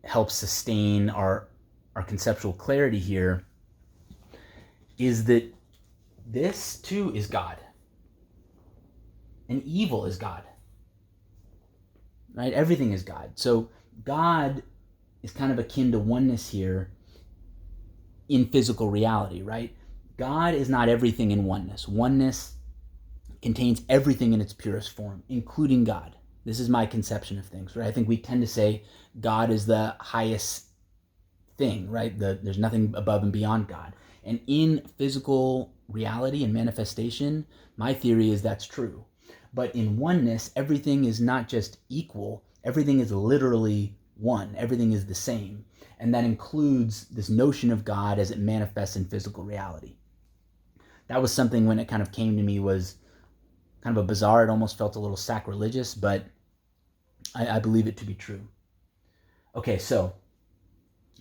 helps sustain our conceptual clarity here, is that this too is God. And evil is God. Right? Everything is God. So God is kind of akin to oneness here in physical reality, right? God is not everything in oneness. Oneness contains everything in its purest form, including God. This is my conception of things, right? I think we tend to say God is the highest thing, right? There's nothing above and beyond God. And in physical reality and manifestation, my theory is that's true. But in oneness, everything is not just equal, everything is literally one. Everything is the same. And that includes this notion of God as it manifests in physical reality. That was something when it kind of came to me was kind of a bizarre, it almost felt a little sacrilegious, but I believe it to be true. Okay, so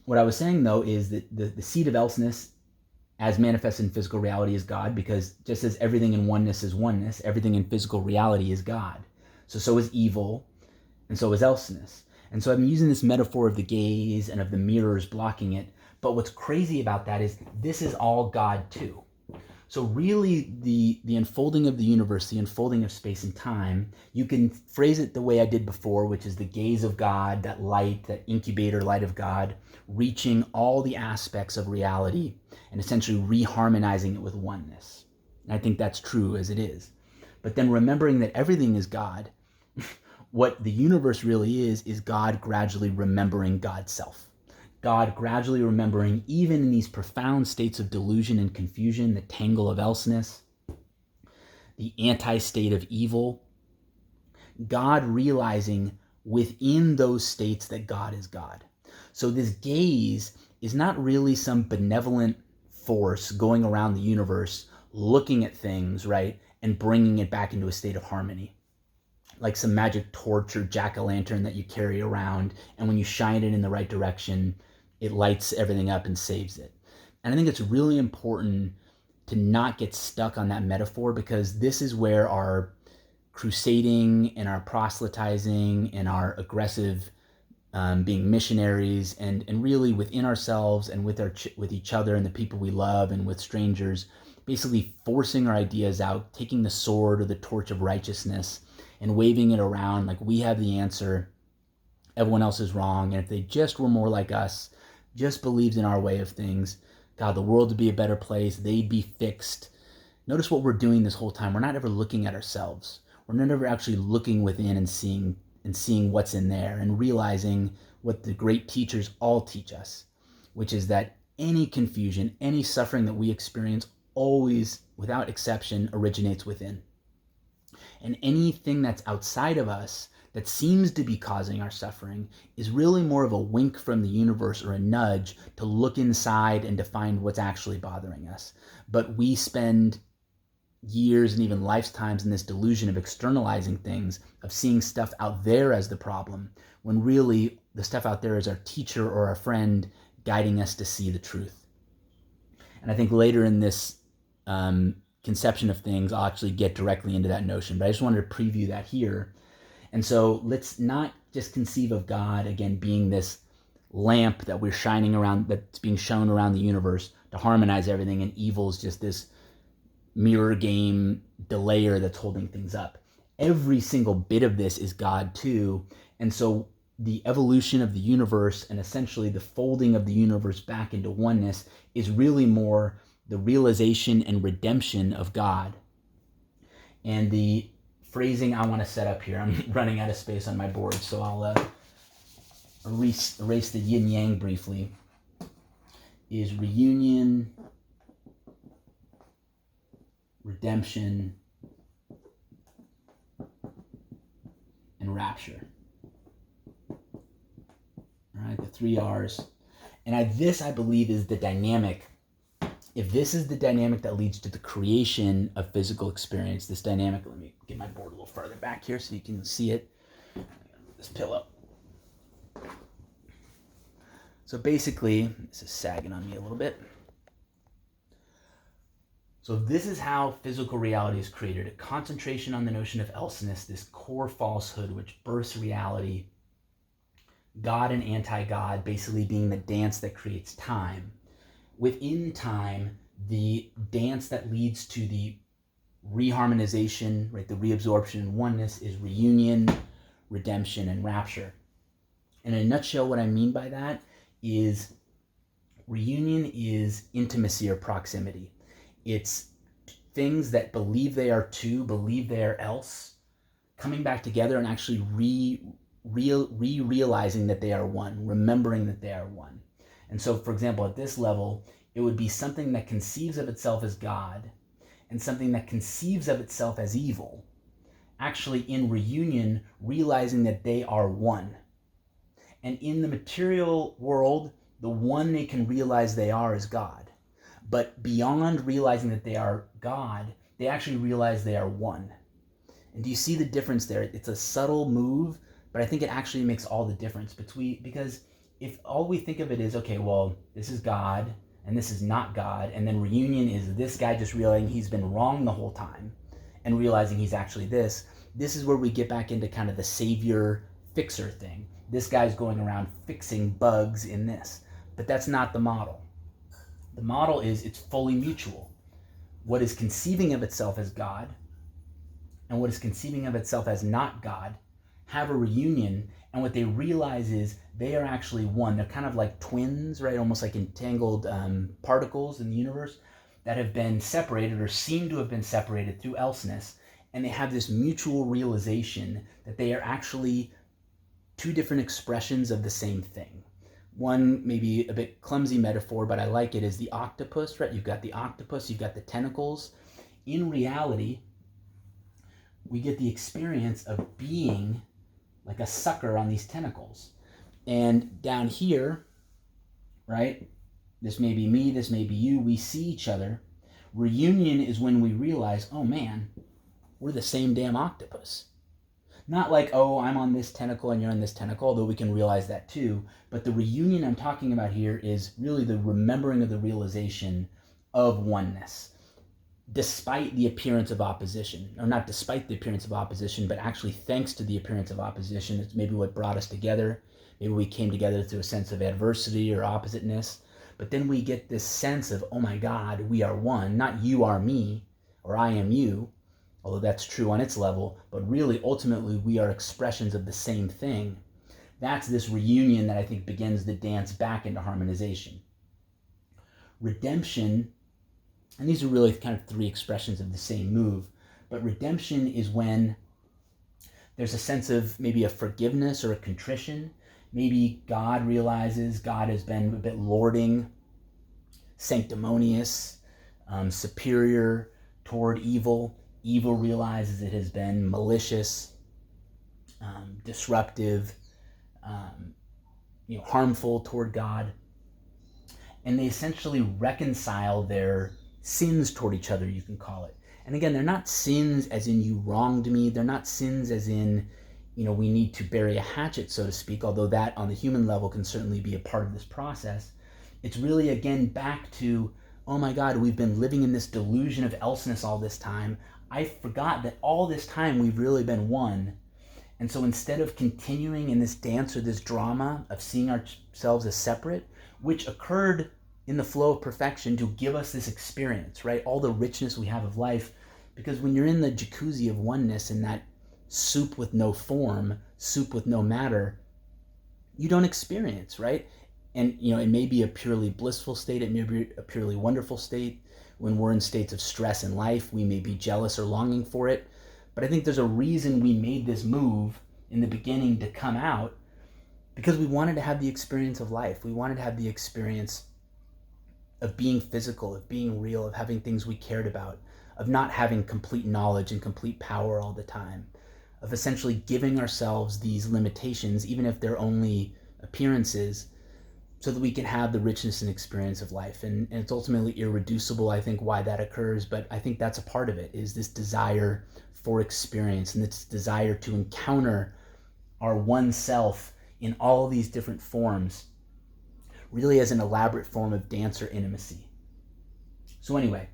what I was saying though is that the seed of elseness as manifested in physical reality is God, because just as everything in oneness is oneness, everything in physical reality is God. So is evil, and so is elseness. And so I'm using this metaphor of the gaze and of the mirrors blocking it, but what's crazy about that is this is all God too. So really the unfolding of the universe, the unfolding of space and time, you can phrase it the way I did before, which is the gaze of God, that light, that incubator light of God, reaching all the aspects of reality and essentially reharmonizing it with oneness. And I think that's true as it is. But then remembering that everything is God, what the universe really is God gradually remembering God's self. God gradually remembering, even in these profound states of delusion and confusion, the tangle of elseness, the anti-state of evil, God realizing within those states that God is God. So this gaze is not really some benevolent force going around the universe, looking at things, right, and bringing it back into a state of harmony. Like some magic torch or jack-o'-lantern that you carry around, and when you shine it in the right direction, it lights everything up and saves it. And I think it's really important to not get stuck on that metaphor, because this is where our crusading and our proselytizing and our aggressive being missionaries and really within ourselves and with each other and the people we love and with strangers, basically forcing our ideas out, taking the sword or the torch of righteousness and waving it around like we have the answer, everyone else is wrong, and if they just were more like us, just believed in our way of things, God, the world would be a better place, they'd be fixed. Notice what we're doing this whole time. We're not ever looking at ourselves. We're not ever actually looking within and seeing what's in there and realizing what the great teachers all teach us, which is that any confusion, any suffering that we experience always, without exception, originates within. And anything that's outside of us that seems to be causing our suffering is really more of a wink from the universe or a nudge to look inside and to find what's actually bothering us. But we spend years and even lifetimes in this delusion of externalizing things, of seeing stuff out there as the problem, when really the stuff out there is our teacher or our friend guiding us to see the truth. And I think later in this conception of things, I'll actually get directly into that notion, but I just wanted to preview that here. And so let's not just conceive of God, again, being this lamp that we're shining around, that's being shown around the universe to harmonize everything, and evil is just this mirror game delayer that's holding things up. Every single bit of this is God too. And so the evolution of the universe and essentially the folding of the universe back into oneness is really more the realization and redemption of God. And the phrasing I want to set up here, I'm running out of space on my board, so I'll erase the yin-yang briefly, is reunion, redemption, and rapture. All right, the 3 R's. And this, I believe, is the dynamic. If this is the dynamic that leads to the creation of physical experience, this dynamic, let me get my board a little further back here so you can see it. I'm gonna move this pillow. So basically, this is sagging on me a little bit. So this is how physical reality is created, a concentration on the notion of elseness, this core falsehood which births reality, God and anti-God basically being the dance that creates time. Within time, the dance that leads to the reharmonization, right, the reabsorption and oneness is reunion, redemption, and rapture. In a nutshell, what I mean by that is reunion is intimacy or proximity. It's things that believe they are two, believe they are else, coming back together and actually realizing that they are one, remembering that they are one. And so, for example, at this level, it would be something that conceives of itself as God and something that conceives of itself as evil, actually in reunion, realizing that they are one. And in the material world, the one they can realize they are is God. But beyond realizing that they are God, they actually realize they are one. And do you see the difference there? It's a subtle move, but I think it actually makes all the difference because if all we think of it is, okay, well, this is God and this is not God, and then reunion is this guy just realizing he's been wrong the whole time and realizing he's actually this is where we get back into kind of the savior fixer thing. This guy's going around fixing bugs in this, but that's not the model. The model is it's fully mutual. What is conceiving of itself as God and what is conceiving of itself as not God have a reunion, and what they realize is they are actually one. They're kind of like twins, right? Almost like entangled particles in the universe that have been separated or seem to have been separated through elseness, and they have this mutual realization that they are actually two different expressions of the same thing. One maybe a bit clumsy metaphor, but I like it, is the octopus, right? You've got the octopus, you've got the tentacles. In reality, we get the experience of being like a sucker on these tentacles. And down here, right, this may be me, this may be you, we see each other. Reunion is when we realize, oh man, we're the same damn octopus. Not like, oh, I'm on this tentacle and you're on this tentacle, although we can realize that too. But the reunion I'm talking about here is really the remembering of the realization of oneness, despite the appearance of opposition, or not despite the appearance of opposition, but actually thanks to the appearance of opposition. It's maybe what brought us together. Maybe we came together through a sense of adversity or oppositeness. But then we get this sense of, oh my God, we are one. Not you are me, or I am you, although that's true on its level, but really, ultimately, we are expressions of the same thing. That's this reunion that I think begins the dance back into harmonization. Redemption, and these are really kind of three expressions of the same move, but redemption is when there's a sense of maybe a forgiveness or a contrition. Maybe God realizes God has been a bit lording, sanctimonious, superior toward evil. Evil realizes it has been malicious, disruptive, harmful toward God. And they essentially reconcile their sins toward each other, you can call it. And again, they're not sins as in you wronged me. They're not sins as in, we need to bury a hatchet, so to speak, although that on the human level can certainly be a part of this process. It's really, again, back to, oh my God, we've been living in this delusion of elseness all this time. I forgot that all this time we've really been one. And so instead of continuing in this dance or this drama of seeing ourselves as separate, which occurred in the flow of perfection to give us this experience, right? All the richness we have of life. Because when you're in the jacuzzi of oneness, in that soup with no form, soup with no matter, you don't experience, right? And, it may be a purely blissful state. It may be a purely wonderful state. When we're in states of stress in life, we may be jealous or longing for it. But I think there's a reason we made this move in the beginning to come out, because we wanted to have the experience of life. We wanted to have the experience of being physical, of being real, of having things we cared about, of not having complete knowledge and complete power all the time, of essentially giving ourselves these limitations, even if they're only appearances, so that we can have the richness and experience of life. And it's ultimately irreducible, I think, why that occurs, but I think that's a part of it, is this desire for experience and this desire to encounter our one self in all these different forms, really as an elaborate form of dance or intimacy. So anyway,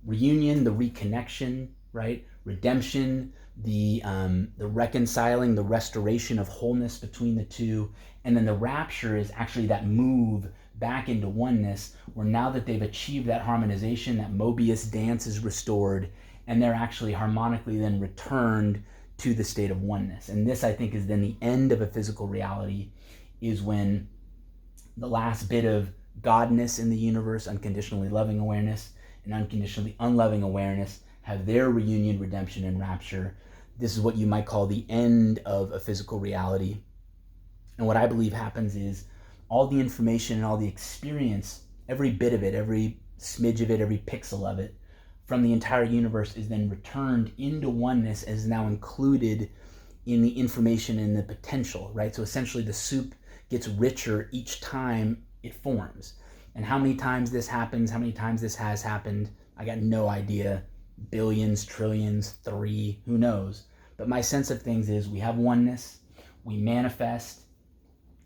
reunion, the reconnection, right? Redemption, the reconciling, the restoration of wholeness between the two. And then the rapture is actually that move back into oneness, where now that they've achieved that harmonization, that Mobius dance is restored, and they're actually harmonically then returned to the state of oneness. And this, I think, is then the end of a physical reality, is when the last bit of godness in the universe, unconditionally loving awareness, and unconditionally unloving awareness have their reunion, redemption, and rapture. This is what you might call the end of a physical reality. And what I believe happens is all the information and all the experience, every bit of it, every smidge of it, every pixel of it, from the entire universe is then returned into oneness, as now included in the information and the potential, right? So essentially the soup gets richer each time it forms. And how many times this happens, how many times this has happened, I got no idea. Billions, trillions, 3, who knows? But my sense of things is we have oneness, we manifest,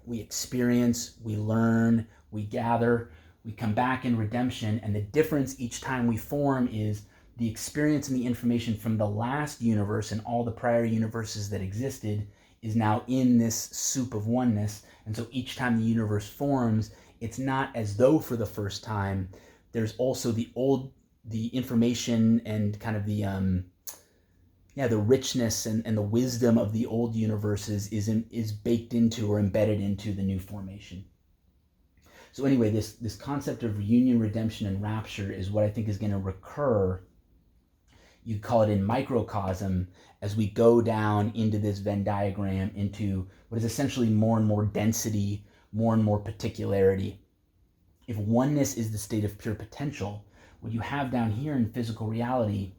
we experience, we learn, we gather, we come back in redemption, and the difference each time we form is the experience and the information from the last universe and all the prior universes that existed is now in this soup of oneness. And so each time the universe forms, it's not as though for the first time. There's also the information and kind of the richness and the wisdom of the old universes is baked into or embedded into the new formation. So anyway, this concept of reunion, redemption, and rapture is what I think is going to recur. You call it in microcosm as we go down into this Venn diagram, into what is essentially more and more density, more and more particularity. If oneness is the state of pure potential, what you have down here in physical reality,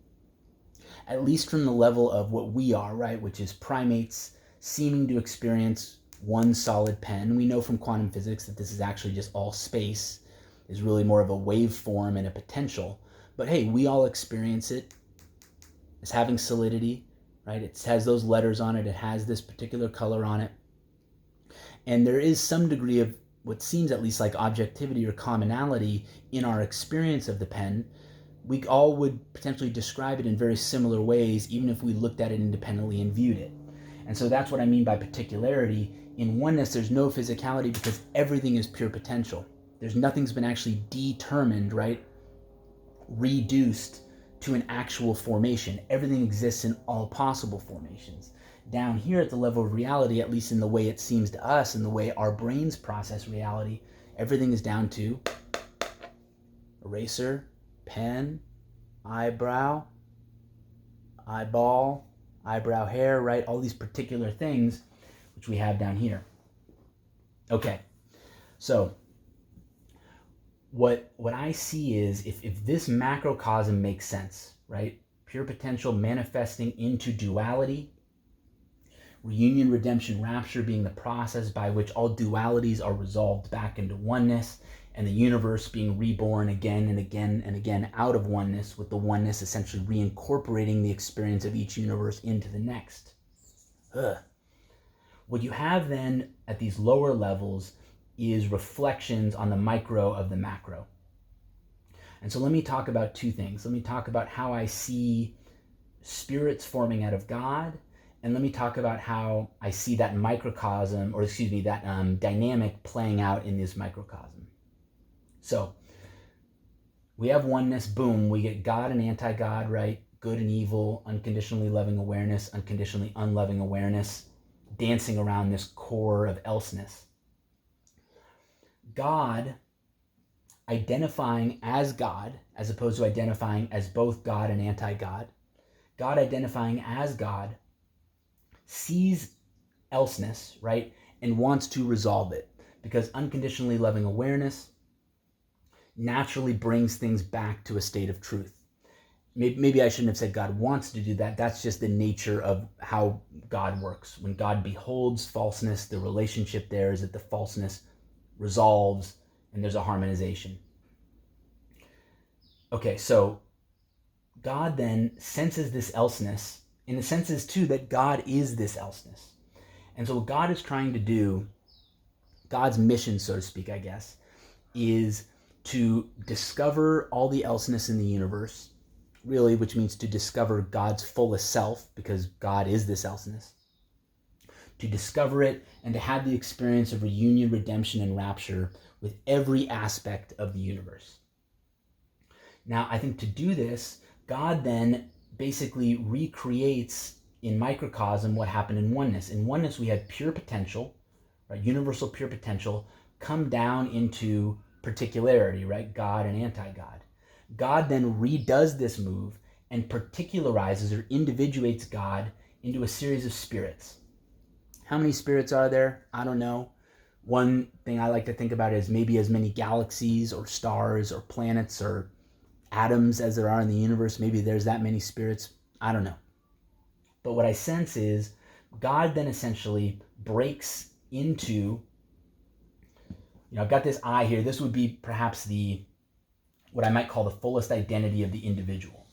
at least from the level of what we are, right, which is primates seeming to experience one solid pen. We know from quantum physics that this is actually just all space, is really more of a waveform and a potential. But hey, we all experience it as having solidity, right? It has those letters on it. It has this particular color on it. And there is some degree of what seems at least like objectivity or commonality in our experience of the pen. We all would potentially describe it in very similar ways, even if we looked at it independently and viewed it. And so that's what I mean by particularity. In oneness, there's no physicality because everything is pure potential. Nothing's been actually determined, right? Reduced to an actual formation. Everything exists in all possible formations. Down here at the level of reality, at least in the way it seems to us and the way our brains process reality, everything is down to eraser, pen, eyebrow, eyeball, eyebrow hair, right? All these particular things which we have down here. Okay, so what I see is if this macrocosm makes sense, right? Pure potential manifesting into duality, reunion, redemption, rapture being the process by which all dualities are resolved back into oneness, and the universe being reborn again and again and again out of oneness, with the oneness essentially reincorporating the experience of each universe into the next. What you have then at these lower levels is reflections on the micro of the macro. And so let me talk about two things. Let me talk about how I see spirits forming out of God, and let me talk about how I see that microcosm, or excuse me, that dynamic playing out in this microcosm. So we have oneness, boom, we get God and anti-God, right? Good and evil, unconditionally loving awareness, unconditionally unloving awareness, dancing around this core of elseness. God identifying as God, as opposed to identifying as both God and anti-God. God identifying as God sees elseness, right, and wants to resolve it, because unconditionally loving awareness naturally brings things back to a state of truth. Maybe I shouldn't have said God wants to do that. That's just the nature of how God works. When God beholds falseness, the relationship there is that the falseness resolves and there's a harmonization. Okay, so God then senses this elseness, and it senses too that God is this elseness. And so what God is trying to do, God's mission, so to speak, I guess, is to discover all the elseness in the universe, really, which means to discover God's fullest self, because God is this elseness. To discover it and to have the experience of reunion, redemption, and rapture with every aspect of the universe. Now, I think to do this, God then basically recreates in microcosm what happened in oneness. In oneness, we had pure potential, right? Universal pure potential, come down into particularity, right? God and anti-God. God then redoes this move and particularizes or individuates God into a series of spirits. How many spirits are there? I don't know. One thing I like to think about is maybe as many galaxies or stars or planets or atoms as there are in the universe. Maybe there's that many spirits. I don't know. But what I sense is God then essentially breaks into, I've got this I here. This would be perhaps what I might call the fullest identity of the individual.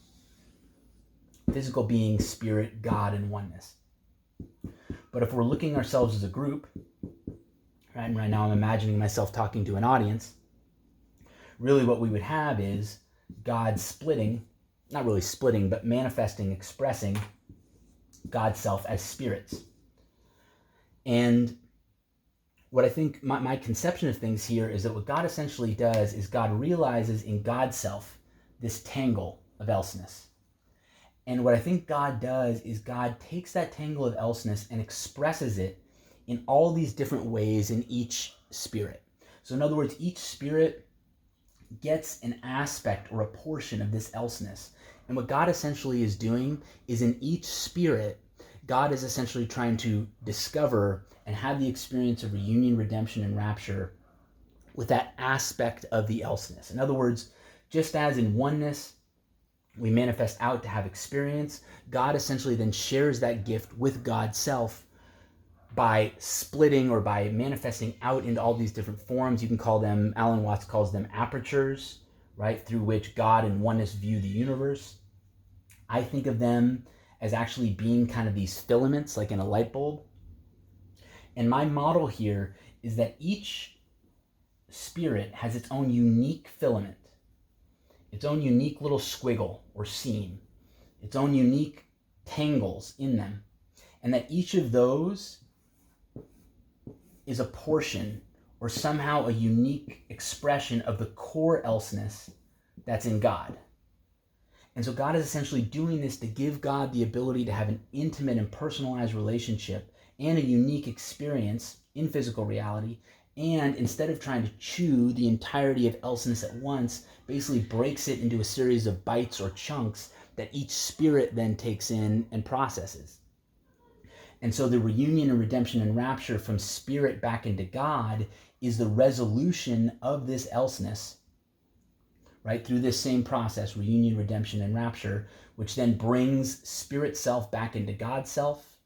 Physical being, spirit, God, and oneness. But if we're looking ourselves as a group, right, and right now I'm imagining myself talking to an audience, really what we would have is God splitting, not really splitting, but manifesting, expressing God's self as spirits. And what I think my conception of things here is that what God essentially does is God realizes in God's self this tangle of elseness. And what I think God does is God takes that tangle of elseness and expresses it in all these different ways in each spirit. So in other words, each spirit gets an aspect or a portion of this elseness. And what God essentially is doing is in each spirit, God is essentially trying to discover and have the experience of reunion, redemption, and rapture with that aspect of the elseness. In other words, just as in oneness, we manifest out to have experience, God essentially then shares that gift with God's self by splitting or by manifesting out into all these different forms. You can call them, Alan Watts calls them apertures, right, through which God and oneness view the universe. I think of them as actually being kind of these filaments, like in a light bulb. And my model here is that each spirit has its own unique filament, its own unique little squiggle or seam, its own unique tangles in them, and that each of those is a portion or somehow a unique expression of the core elseness that's in God. And so God is essentially doing this to give God the ability to have an intimate and personalized relationship and a unique experience in physical reality. And instead of trying to chew the entirety of elseness at once, basically breaks it into a series of bites or chunks that each spirit then takes in and processes. And so the reunion and redemption and rapture from spirit back into God is the resolution of this elseness, right, through this same process, reunion, redemption, and rapture, which then brings spirit self back into God's self.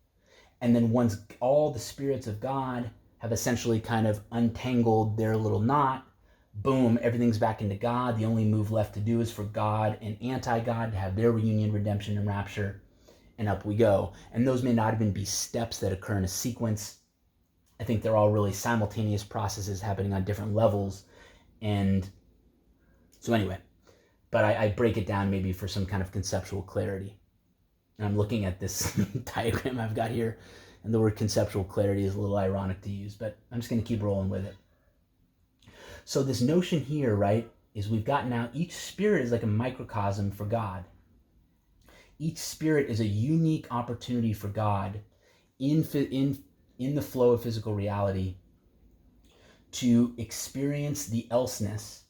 And then once all the spirits of God have essentially kind of untangled their little knot, boom, everything's back into God. The only move left to do is for God and anti-God to have their reunion, redemption, and rapture, and up we go. And those may not even be steps that occur in a sequence. I think they're all really simultaneous processes happening on different levels. And so anyway, but I break it down maybe for some kind of conceptual clarity. And I'm looking at this diagram I've got here, and the word conceptual clarity is a little ironic to use, but I'm just going to keep rolling with it. So this notion here, right, is we've got now each spirit is like a microcosm for God. Each spirit is a unique opportunity for God in the flow of physical reality to experience the elseness,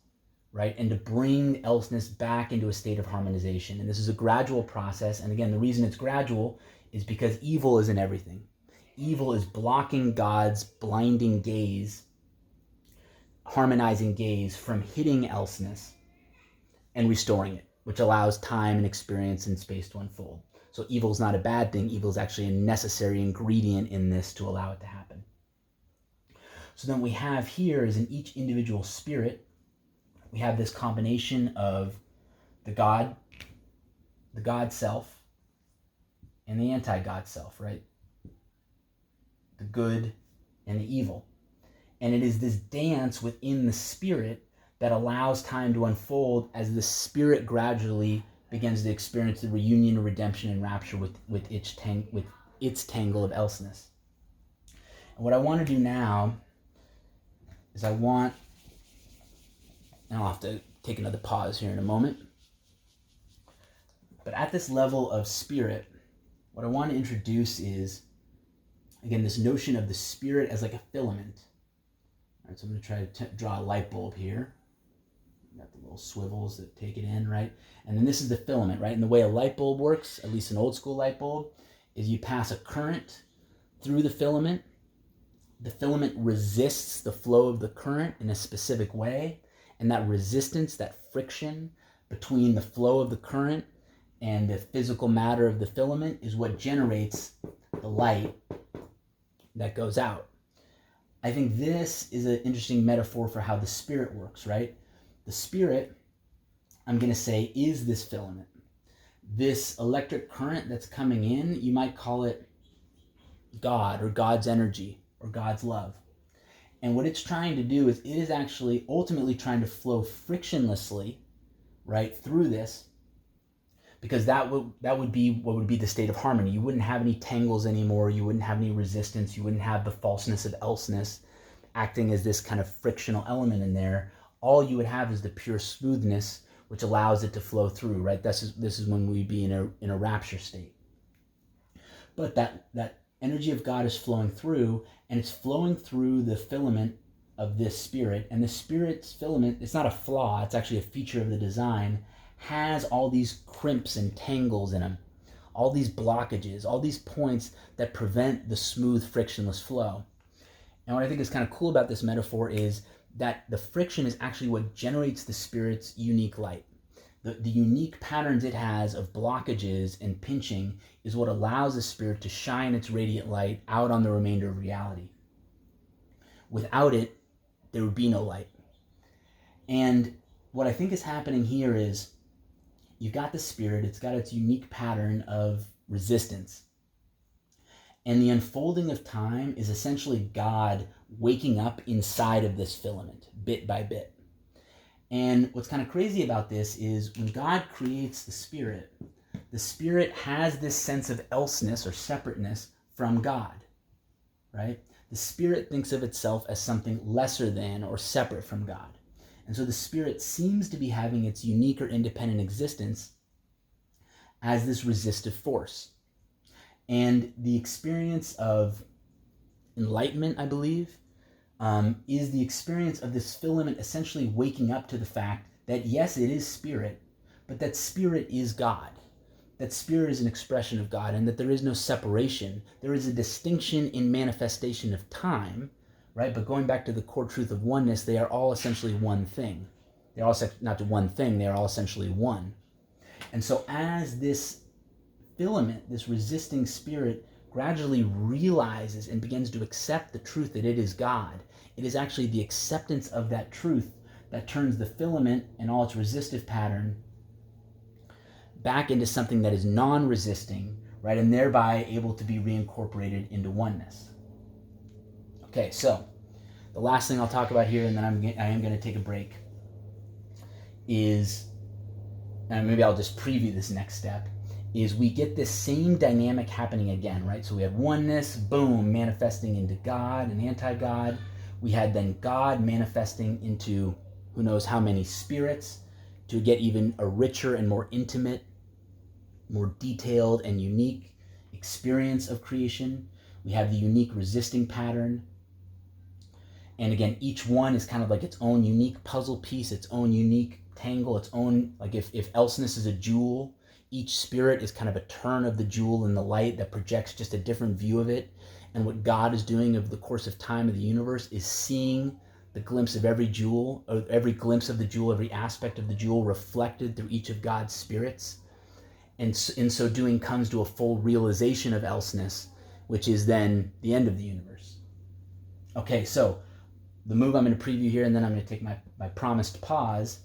right, and to bring elseness back into a state of harmonization. And this is a gradual process. And again, the reason it's gradual is because evil is in everything. Evil is blocking God's blinding gaze, harmonizing gaze from hitting elseness and restoring it, which allows time and experience and space to unfold. So evil is not a bad thing. Evil is actually a necessary ingredient in this to allow it to happen. So then we have here is in each individual spirit, we have this combination of the God self, and the anti-God self, right? The good and the evil. And it is this dance within the spirit that allows time to unfold as the spirit gradually begins to experience the reunion, redemption, and rapture with its tangle of elseness. And what I want to do now is and I'll have to take another pause here in a moment, but at this level of spirit, what I want to introduce is, again, this notion of the spirit as like a filament. All right, so I'm going to try to draw a light bulb here. Got the little swivels that take it in, right? And then this is the filament, right? And the way a light bulb works, at least an old school light bulb, is you pass a current through the filament. The filament resists the flow of the current in a specific way. And that resistance, that friction between the flow of the current and the physical matter of the filament is what generates the light that goes out. I think this is an interesting metaphor for how the spirit works, right? The spirit, I'm going to say, is this filament. This electric current that's coming in, you might call it God or God's energy or God's love. And what it's trying to do is it is actually ultimately trying to flow frictionlessly, right, through this, because that would be what would be the state of harmony. You wouldn't have any tangles anymore. You wouldn't have any resistance. You wouldn't have the falseness of elseness acting as this kind of frictional element in there. All you would have is the pure smoothness, which allows it to flow through, right? This is when we'd be in a rapture state. But that energy of God is flowing through, and it's flowing through the filament of this spirit. And the spirit's filament, it's not a flaw, it's actually a feature of the design, has all these crimps and tangles in them, all these blockages, all these points that prevent the smooth, frictionless flow. And what I think is kind of cool about this metaphor is that the friction is actually what generates the spirit's unique light. The unique patterns it has of blockages and pinching is what allows the spirit to shine its radiant light out on the remainder of reality. Without it, there would be no light. And what I think is happening here is you've got the spirit, it's got its unique pattern of resistance. And the unfolding of time is essentially God waking up inside of this filament, bit by bit. And what's kind of crazy about this is when God creates the spirit has this sense of elseness or separateness from God, right? The spirit thinks of itself as something lesser than or separate from God. And so the spirit seems to be having its unique or independent existence as this resistive force. And the experience of enlightenment, I believe, is the experience of this filament essentially waking up to the fact that yes, it is spirit, but that spirit is God. That spirit is an expression of God, and that there is no separation. There is a distinction in manifestation of time, right? But going back to the core truth of oneness, they are all essentially one thing. They're all not one thing, they are all essentially one. And so as this filament, this resisting spirit, gradually realizes and begins to accept the truth that it is God, it is actually the acceptance of that truth that turns the filament and all its resistive pattern back into something that is non-resisting, right, and thereby able to be reincorporated into oneness. Okay, so the last thing I'll talk about here, and then I am going to take a break, is, and maybe I'll just preview this next step, is we get this same dynamic happening again, right? So we have oneness, boom, manifesting into God and anti-God. We had then God manifesting into who knows how many spirits to get even a richer and more intimate, more detailed and unique experience of creation. We have the unique resisting pattern. And again, each one is kind of like its own unique puzzle piece, its own unique tangle, its own, like if elseness is a jewel, each spirit is kind of a turn of the jewel in the light that projects just a different view of it. And what God is doing over the course of time of the universe is seeing the glimpse of every jewel, or every glimpse of the jewel, every aspect of the jewel reflected through each of God's spirits. And in so doing comes to a full realization of elseness, which is then the end of the universe. Okay, so the move I'm going to preview here, and then I'm going to take my promised pause,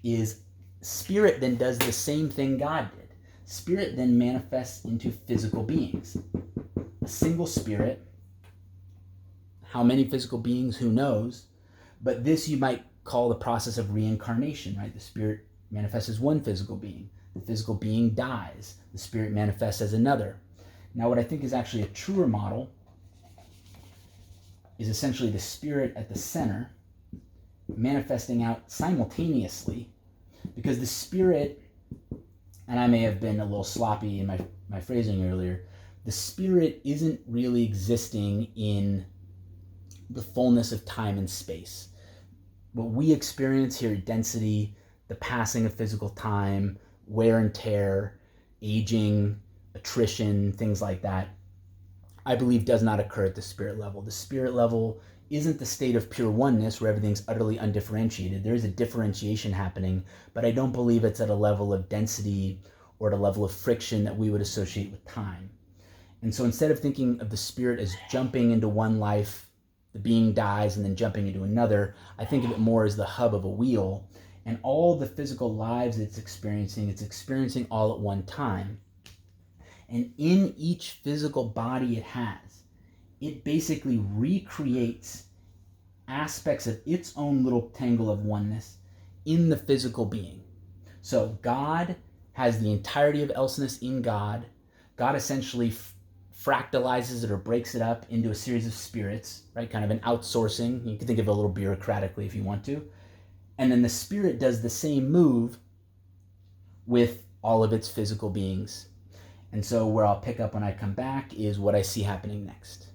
is spirit then does the same thing God did. Spirit then manifests into physical beings. A single spirit, how many physical beings, who knows? But this you might call the process of reincarnation, right? The spirit manifests as one physical being. The physical being dies. The spirit manifests as another. Now, what I think is actually a truer model is essentially the spirit at the center manifesting out simultaneously, because the spirit, and I may have been a little sloppy in my phrasing earlier, the spirit isn't really existing in the fullness of time and space. What we experience here, density, the passing of physical time, wear and tear, aging, attrition, things like that, I believe does not occur at the spirit level. The spirit level isn't the state of pure oneness where everything's utterly undifferentiated. There is a differentiation happening, but I don't believe it's at a level of density or at a level of friction that we would associate with time. And so instead of thinking of the spirit as jumping into one life, the being dies and then jumping into another, I think of it more as the hub of a wheel, and all the physical lives it's experiencing all at one time. And in each physical body it has, it basically recreates aspects of its own little tangle of oneness in the physical being. So God has the entirety of elseness in God. God essentially fractalizes it or breaks it up into a series of spirits, right? Kind of an outsourcing. You can think of it a little bureaucratically if you want to. And then the spirit does the same move with all of its physical beings. And so where I'll pick up when I come back is what I see happening next.